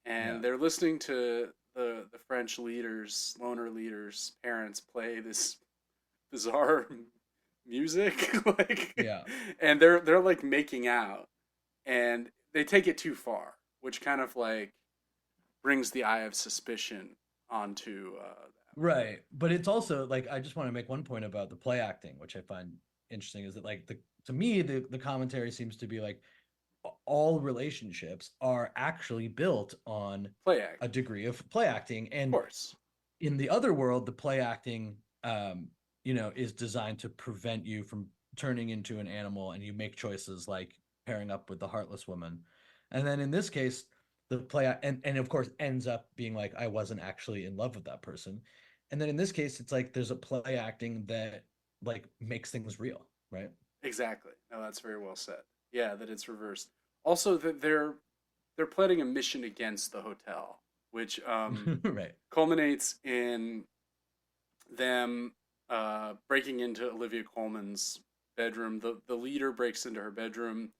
Yeah. and they're listening to the French leaders, loner leaders, parents play this bizarre music, like, Yeah. and they're like making out, and they take it too far, which kind of like brings the eye of suspicion onto Right. But it's also like I just want to make one point about the play acting, which I find interesting, is that like the to me the commentary seems to be like all relationships are actually built on play act. a degree of play acting. Of And course, in the other world, the play acting is designed to prevent you from turning into an animal, and you make choices like pairing up with the heartless woman. And then in this case, the play and of course ends up being like I wasn't actually in love with that person. And then in this case, it's like there's a play acting that like makes things real, right? exactly. No, that's very well said. Yeah, that it's reversed. Also, that they're planning a mission against the hotel, which Right. culminates in them breaking into Olivia Colman's bedroom. The leader breaks into her bedroom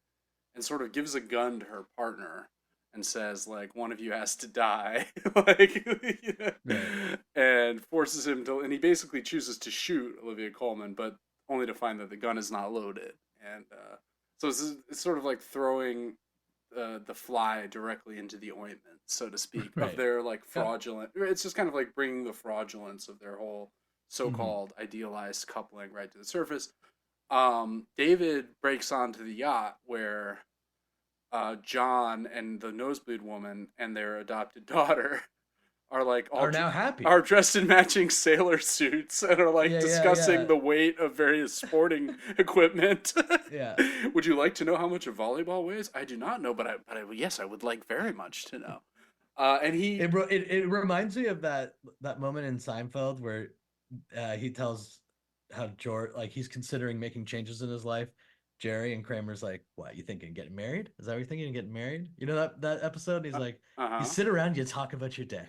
and sort of gives a gun to her partner and says like one of you has to die, like, Right. and forces him to, and he basically chooses to shoot Olivia Colman, but only to find that the gun is not loaded. And so it's sort of like throwing the fly directly into the ointment, so to speak, of Right. their like Yeah. fraudulent. It's just kind of like bringing the fraudulence of their whole Hmm. so-called idealized coupling right to the surface. David breaks onto the yacht where John and the nosebleed woman and their adopted daughter are like Are now happy. are dressed in matching sailor suits and are like Yeah, yeah, discussing yeah. the weight of various sporting equipment. Yeah. Would you like to know how much a volleyball weighs? I do not know, but yes, I would like very much to know. And he, It reminds me of that moment in Seinfeld where he tells how George like he's considering making changes in his life. Jerry and Kramer's like, "What, you thinking of getting married? Is that what you're thinking of getting married?" You know that episode? And he's like, "You huh. sit around, you talk about your day.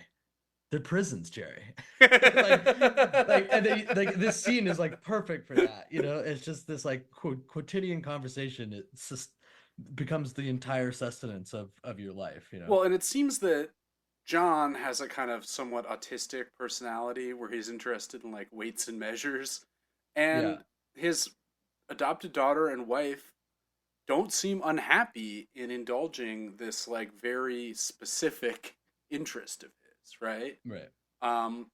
They're prisons, Jerry." like and then, like this scene is like perfect for that. You know, it's just this like quotidian conversation. It's just becomes the entire sustenance of your life. You know. Well, and it seems that John has a kind of somewhat autistic personality where he's interested in like weights and measures, Yeah. and his adopted daughter and wife don't seem unhappy in indulging this like very specific interest of his, right? Right. Um,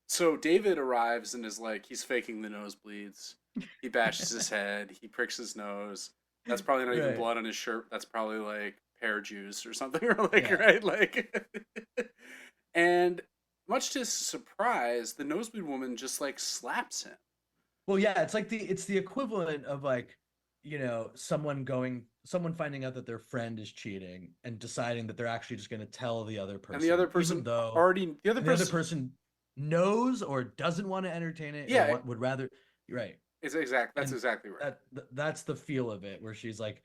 so David arrives and is like, he's faking the nosebleeds. He bashes his head. He pricks his nose. That's probably not even Right. blood on his shirt. That's probably like pear juice or something, or like, Yeah. right, like. And much to his surprise, the nosebleed woman just like slaps him. Well, yeah, it's the equivalent of like, someone finding out that their friend is cheating and deciding that they're actually just going to tell the other And the other person, even person though already, the other the other person, person knows or doesn't want to entertain it or yeah, would rather, right. it's exact. That's And exactly right. that's the feel of it, where she's like,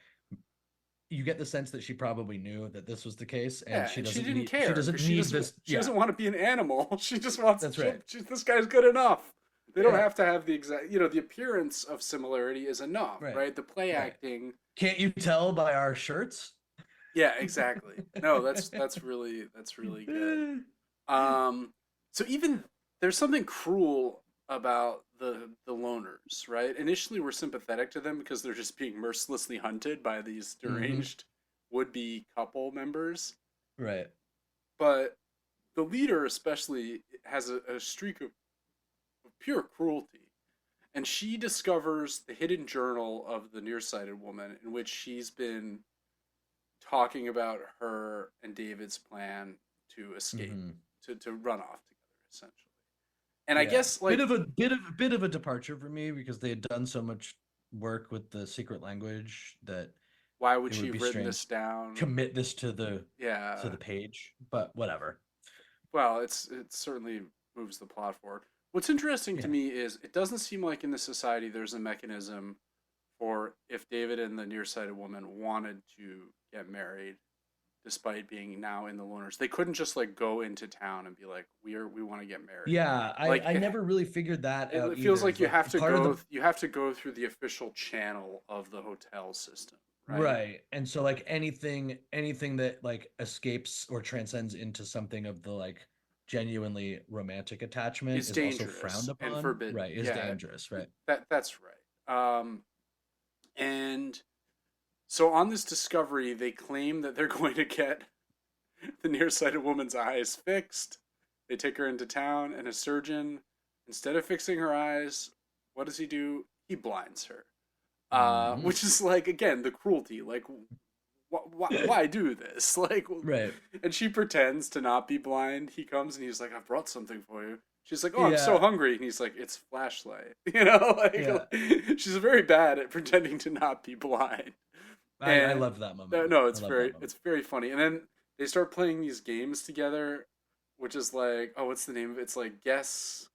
you get the sense that she probably knew that this was the case, and Yeah, and she didn't care because she doesn't. this. She Yeah, doesn't want to be an animal. She just wants. that's right. This guy's good enough. They don't Yeah, have to have the exact. The appearance of similarity is enough, right, right? The play right. acting. Can't you tell by our shirts? Yeah, exactly. No, that's really good. Um, so even there's something cruel about the loners, right? Initially, we're sympathetic to them because they're just being mercilessly hunted by these Hmm. deranged would-be couple members, Right. but the leader especially has a streak of pure cruelty, and she discovers the hidden journal of the nearsighted woman in which she's been talking about her and David's plan to escape, Hmm. to run off together, essentially. And I Yeah. guess like, Bit of a departure for me because they had done so much work with the secret language that why would it she would have be written strange this down? commit this to Yeah, the page, but whatever. well, it certainly moves the plot forward. What's interesting to Yeah. me is it doesn't seem like in the society there's a mechanism for if David and the nearsighted woman wanted to get married, despite being now in the loners, they couldn't just like go into town and be like, we want to get married. Yeah, Like I never really figured that out it feels either. like Is like part of the you have to go through the official channel of the hotel system, right? right. And so like anything that like escapes or transcends into something of the like genuinely romantic attachment Is is also frowned dangerous and upon. forbidden. Right, is Yeah, dangerous, right? that's right. And so on this discovery, they claim that they're going to get the nearsighted woman's eyes fixed. They take her into town, and a surgeon, instead of fixing her eyes, what does he do? He blinds her. Hmm. Which is like again the cruelty. Like, why do this? Like, Right. and she pretends to not be blind. He comes and he's like, "I brought something for you." She's like, "Oh, I'm so Yeah. hungry," and he's like, "It's flashlight." You know, Yeah. she's very bad at pretending to not be blind. I And love that moment. no, I love that it's moment. very funny. And then they start playing these games together, which is like, oh, what's the name of it? It's like guess,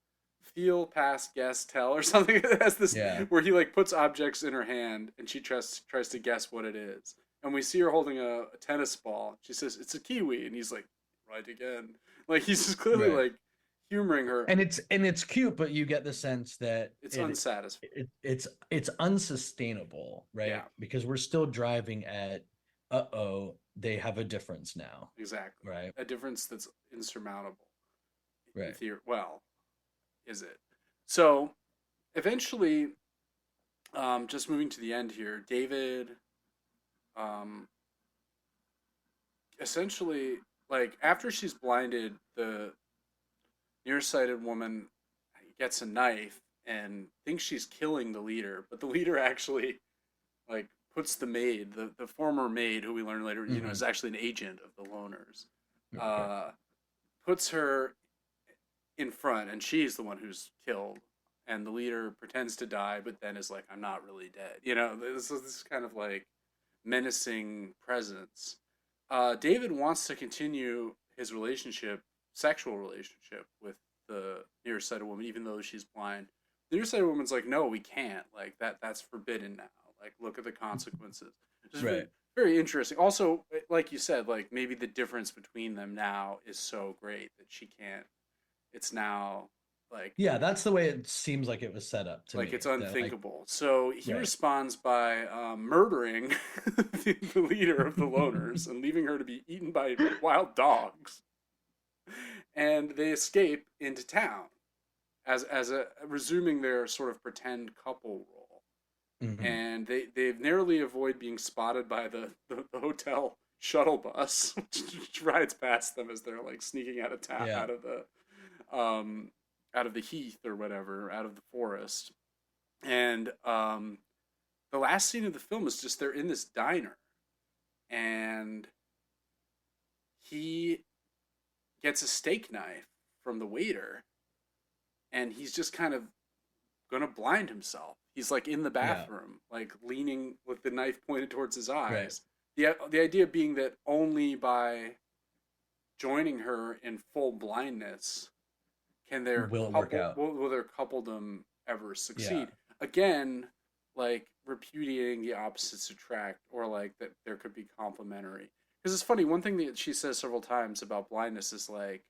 feel, pass, guess, tell, or something. It has this Yeah. where he like puts objects in her hand and she tries to guess what it is. And we see her holding a tennis ball. She says it's a kiwi, and he's like, right again. Like he's just clearly Right. like humoring her. And it's cute, but you get the sense that It's unsatisfying. it's unsustainable, right? Yeah, Because we're still driving at uh-oh, they have a difference now, exactly. right? A difference that's insurmountable in Right. theory. Well, is it? So eventually, just moving to the end here, David, um, essentially, like after she's blinded, the nearsighted woman gets a knife and thinks she's killing the leader, but the leader actually like puts the former maid who we learn later, Hmm. is actually an agent of the loners, Okay. uh, puts her in front, and she's the one who's killed. And the leader pretends to die, but then is like, "I'm not really dead." This kind of like menacing presence. David wants to continue his sexual relationship with the nearsighted woman, even though she's blind. The nearsighted woman's like, "No, we can't. Like that's forbidden now. Like, look at the consequences." Just very, Right. very interesting. Also, like you said, like maybe the difference between them now is so great that she can't. It's now like Yeah, that's the way it seems like it was set up to it's me. That like unthinkable. So he right. responds by murdering the leader of the loners and leaving her to be eaten by wild dogs. And they escape into town as a resuming their sort of pretend couple role. Hmm. And they narrowly avoid being spotted by the hotel shuttle bus, which rides past them as they're like sneaking out of town, Yeah. um, out of the heath or whatever, out of the forest. And the last scene of the film is just they're in this diner, and he gets a steak knife from the waiter, and he's just kind of gonna blind himself. He's like in the Yeah. bathroom, like leaning with the knife pointed towards his Right. eyes. The idea being that only by joining her in full blindness can their Will it work couple out? will their coupledom ever Yeah. succeed? Again, like repudiating the opposites attract, or like that there could be complementary. Because it's funny, one thing that she says several times about blindness is like,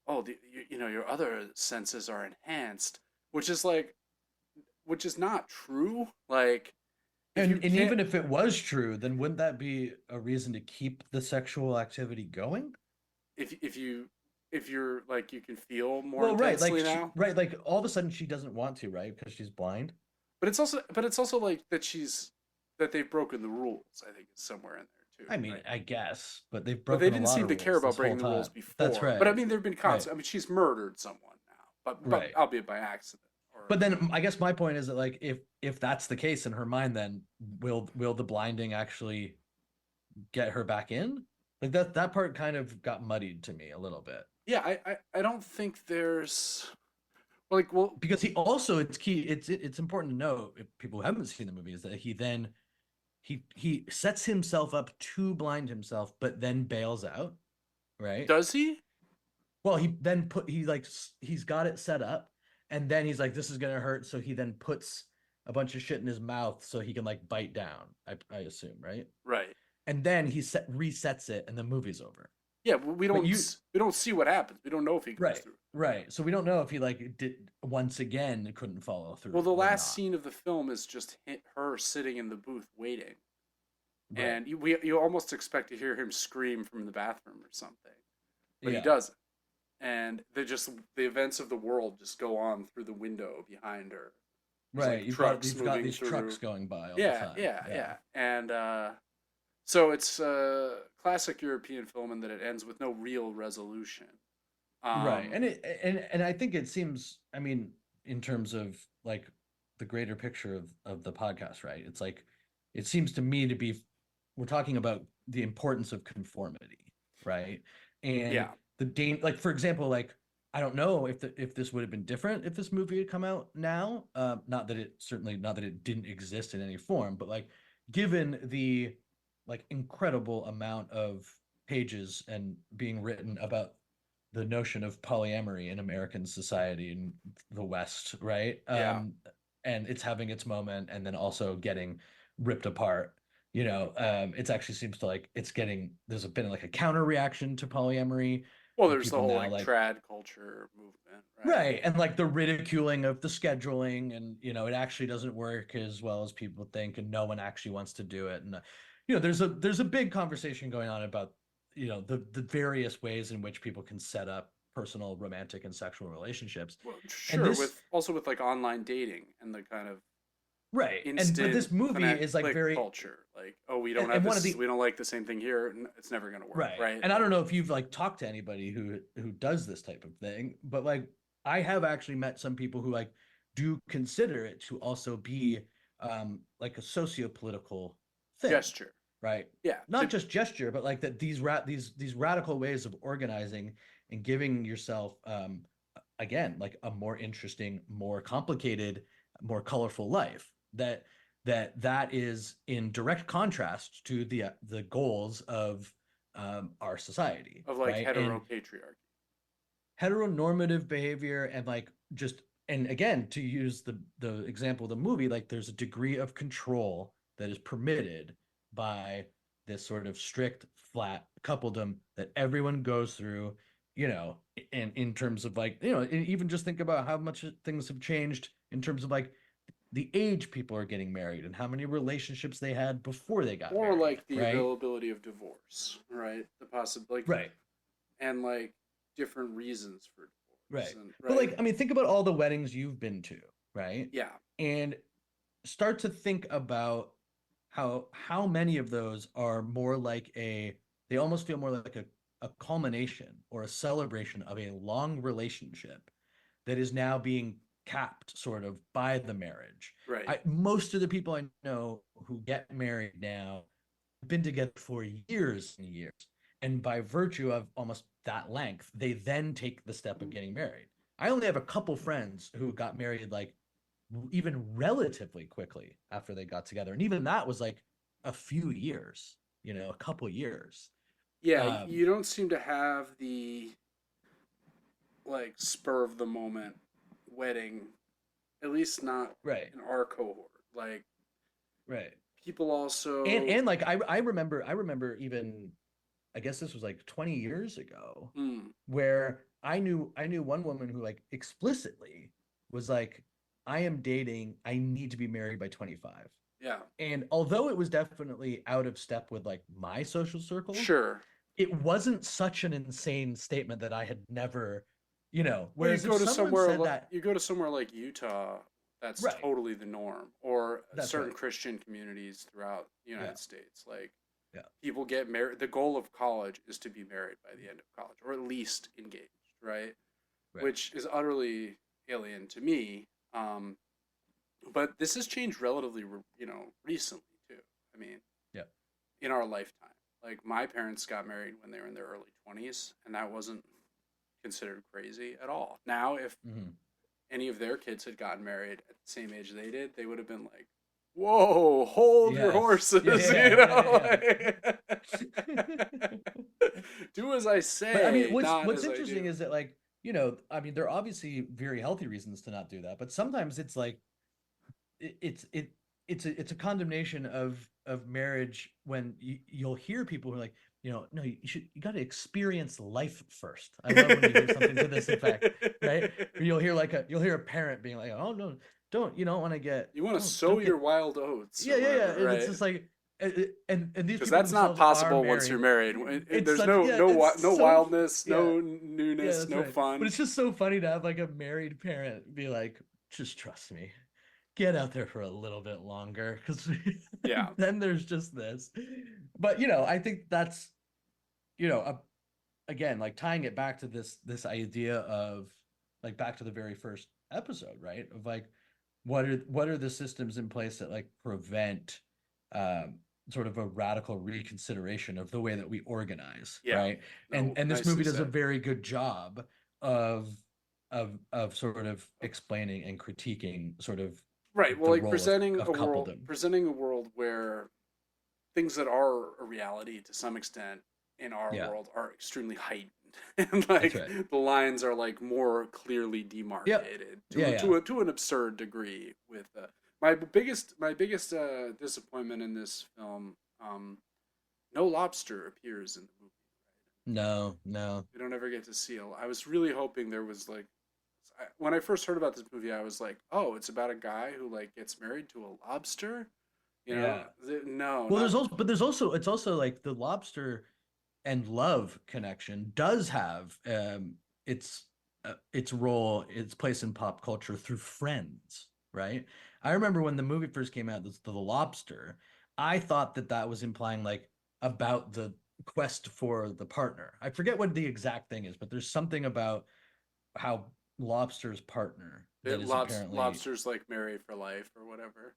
"Oh, your other senses are enhanced," which is like, which is not true. Like, if you And can't, even if it was true, then wouldn't that be a reason to keep the sexual activity going? if you if you're like you can feel more Well, right, intensely now, right, like all of a sudden she doesn't want to, right? Because she's blind. but it's also like that they've broken the rules. I think it's somewhere in there too, I mean, right? I guess, but they've But they broken a didn't lot seem of to care rules about this whole breaking the rules time. That's before. But I right. mean, there have been Right. I mean, she's murdered someone now, but Right. albeit by accident. Or But then I guess my point is that like if that's the case in her mind, then will the blinding actually get her back in? Like that part kind of got muddied to me a little bit. yeah, I don't think there's like well Because he also it's key it's important to know if people who haven't seen the movie is that he sets himself up to blind himself but then bails out, right? does he? Well, he's got it set up, and then he's like, this is gonna hurt, so he then puts a bunch of shit in his mouth so he can like bite down. I assume, right? Right. And then resets it, and the movie's over. Yeah, But you we don't see what happens. We don't know if he goes right, through. right. So we don't know if he like did once again couldn't follow Well, through the or last not. scene of the film is just her sitting in the booth waiting, Right. and you almost expect to hear him scream from the bathroom or something, but he Yeah. doesn't. And the events of the world just go on through the window behind her. There's Right. like trucks You've got moving these trucks through. going by all the Yeah, time. yeah, Yeah. yeah. And so it's a classic European film in that it ends with no real resolution. Right. Um, And I think it seems, I mean, in terms of like the greater picture of the podcast, right? It's like it seems to me to be we're talking about the importance of conformity, right? And yeah. like for example, like I don't know if this would have been different if this movie had come out now. Not that it certainly not that it didn't exist in any form, but like given the like incredible amount of pages and being written about the notion of polyamory in American society in the West, right? Yeah. And it's having its moment and then also getting ripped apart. It actually seems to like it's getting there's been like a counter reaction to polyamory Well, where there's the people whole now like like trad culture movement, right? right and like the ridiculing of the scheduling and it actually doesn't work as well as people think and no one actually wants to do it and there's a big conversation going on about the various ways in which people can set up personal romantic and sexual relationships Well, and sure, this with also with like online dating and the kind of right and but instant this movie is like click very culture. Like, oh, we don't have and one of this, the we don't like the same thing here. It's never gonna work, right right? and I don't Like, know if you've like talked to anybody who does this type of thing but like I have actually met some people who like do consider it to also be like a socio-political thing gesture. right Yeah. not just gesture but like that these radical ways of organizing and giving yourself again like a more interesting more complicated more colorful life that is in direct contrast to the goals of our society, of like right? And heteropatriarchy. heteronormative behavior and like just and again to use the example of the movie, like there's a degree of control that is permitted by this sort of strict flat coupledom that everyone goes through, and in terms of like, even just think about how much things have changed in terms of like the age people are getting married and how many relationships they had before they got Or married, like the right? availability of divorce, right? The possible like Right, and like different reasons for divorce right. and But right. like, I mean, think about all the weddings you've been to, right? Yeah. And start to think about how many of those are more like they almost feel more like a culmination or a celebration of a long relationship that is now being capped sort of by the marriage. Right. Most of the people I know who get married now have been together for years and years. And by virtue of almost that length, they then take the step of getting married. I only have a couple friends who got married like even relatively quickly after they got together. And even that was like a few years, a couple years. Yeah, Um, you don't seem to have the like spur of the moment wedding, at least not right, in our cohort. Like right. people And also and like I remember even I guess this was like 20 years ago mm, where I knew one woman who like explicitly was like I am dating, I need to be married by 25. yeah. And although it was definitely out of step with like my social circle, Sure. it wasn't such an insane statement that I had never, Well, whereas if someone said that, you go to somewhere like Utah, that's right, totally the norm, or that's certain right. Christian communities throughout the Yeah. United States. Like Yeah. people get married. The goal of college is to be married by the end of college, or at least engaged, right? Right. Which is utterly alien to me. But this has changed relatively, recently too. I mean, Yeah. in our lifetime. Like my parents got married when they were in their early 20s, and that wasn't considered crazy at all. Now, if Hmm. any of their kids had gotten married at the same age they did, they would have been like, "Whoa, hold your Yes. Yeah. horses," Yeah. Yeah. Yeah. like- Do as I But I mean, say, not what's as I interesting do. is that, like, you know, I mean, there are obviously very healthy reasons to not do that, but sometimes it's like it, it's it it's a condemnation of marriage when you'll hear people who are like, you know, no, you got to experience life first. I love when you hear something to this effect, right? Or you'll hear a parent being like, oh no, don't, you don't want to get, You want to sow don't your get, wild oats yeah, or yeah, yeah, whatever, and it's right? just like, and these Because people that's not themselves are possible once you're married. married. It's There's such, yeah, it's no so, wildness, yeah, no yeah, newness, that's no right. But fun. it's just so funny to have like a married parent be like, just trust me, get out there for a little bit longer, because Yeah, then there's just this. But you know, I think that's, you know, again, like tying it back to this idea of, like, back to the very first episode, right? Of like, what are the systems in place that like prevent um sort of a radical reconsideration of the way that we organize, yeah. right? No, And this nicely movie does a said. very good job of of sort of explaining and critiquing sort of Right. Well, the like role of coupledom. presenting a world where things that are a reality to some extent in our Yeah, world are extremely heightened, and that's like right. the lines are like more clearly Yep. demarcated Yeah, yeah. to an absurd degree. With my biggest disappointment in this film, no lobster appears in the movie. No, no. We don't ever get to see. I was really hoping there was like when I first heard about this movie, I was like, oh, it's about a guy who like gets married to a lobster. You know, Yeah. no, Well, not there's also, it's also like the lobster and love connection does have its its role, its place in pop culture through Friends, right? I remember when the movie first came out, the Lobster, I thought that that was implying like about the quest for the partner. I forget what the exact thing is, but there's something about how Lobster's partner that is apparently lobsters like marry for life or whatever.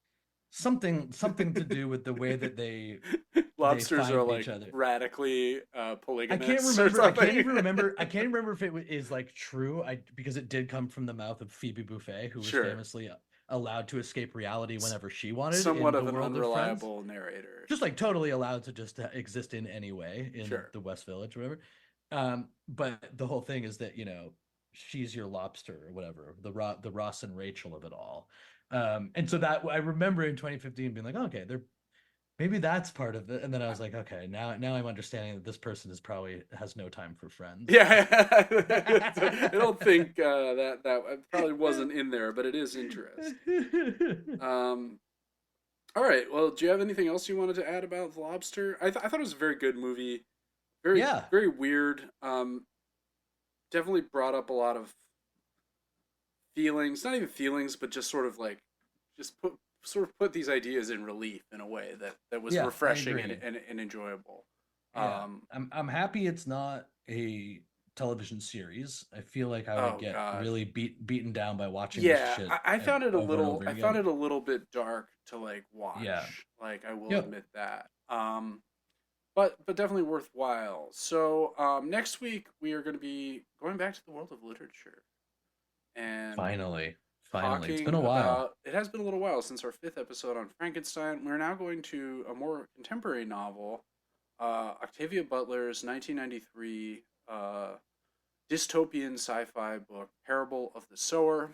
something to do with the way that they Lobsters are find like each other. radically I can't polygamous or remember. I can't something. even remember. I can't remember if it is like true. Because it did come from the mouth of Phoebe Buffay, who was Sure, famously allowed to escape reality S- whenever she wanted somewhat in of the an world of Friends. unreliable narrator. Just like totally allowed to just exist in any way in Sure. the West Village or whatever. But the whole thing is that, you know, she's your lobster or whatever, the Ross and Rachel of it all. And so that I remember in 2015 being like, okay, they're maybe that's part of it. And then I was like, okay, now I'm understanding that this person is probably has no time for friends. Yeah, I don't think that probably wasn't in there, but it is interesting. Um, all right. Well, do you have anything else you wanted to add about The Lobster? I thought it was a very good movie. Yeah. Very weird. Definitely brought up a lot of feelings, not even feelings, but just sort of like just put these ideas in relief in a way that was Yeah, I refreshing agree. and enjoyable. Yeah. Um, I'm happy it's not a television series. I feel like I would oh get God. really beaten down by watching this Yeah, shit I found it a over and little over I found again. it a little bit dark to like Yeah. watch. Like I will Yep. admit that. But definitely worthwhile. So next week we are going to be going back to the world of literature and Finally. Finally. It's been talking a while. about. It has been a little while since our fifth episode on Frankenstein. We're now going to a more contemporary novel, Octavia Butler's 1993 dystopian sci-fi book, Parable of the Sower.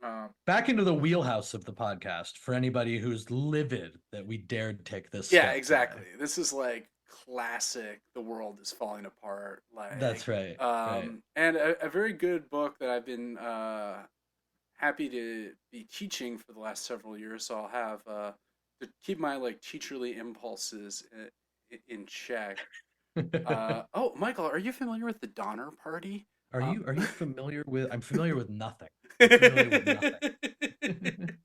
Uh, Back into the wheelhouse of the podcast for anybody who's livid that we dared take this yeah, step today. exactly. This is like classic. The world is falling apart. Like, That's right. Right. and a very good book that I've been happy to be teaching for the last several years. So I'll have to keep my like teacherly impulses in check. Oh, Michael, are you familiar with the Donner Party? Are you familiar with I'm familiar with nothing. I'm familiar with nothing.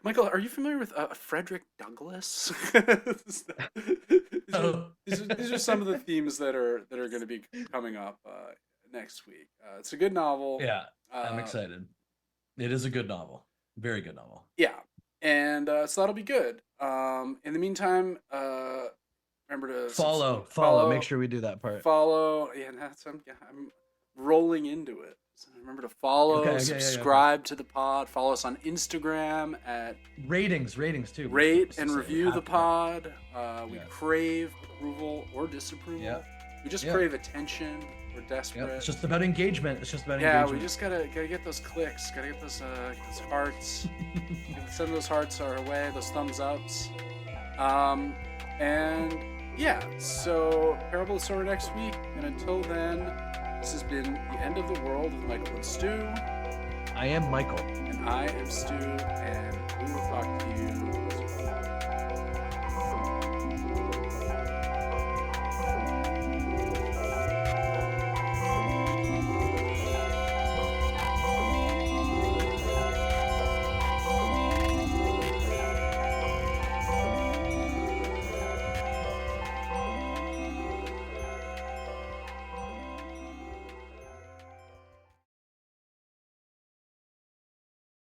Michael, are you familiar with Frederick Douglass? Oh. These are some of the themes that are going to be coming up next week. It's a good novel. Yeah, I'm Uh, excited. It is a good novel. Very good novel. yeah, and so that'll be good. In the meantime, remember to Follow. Make follow, sure we do that part. follow. Yeah, I'm rolling into it. Remember to follow, Okay, okay, subscribe to the pod. Follow us on Instagram at ratings too. rate and review the pod. We Yeah. crave approval or disapproval. Yeah. We just Yeah. crave attention. We're desperate. It's just about engagement. Yeah, we just gotta get those clicks. Gotta get those hearts. Send those hearts our way. Those thumbs ups. And yeah. So Parable of Sorrow next week. And until then, this has been The End of the World with Michael and Stu. I am Michael. And I am Stu. And we will talk to you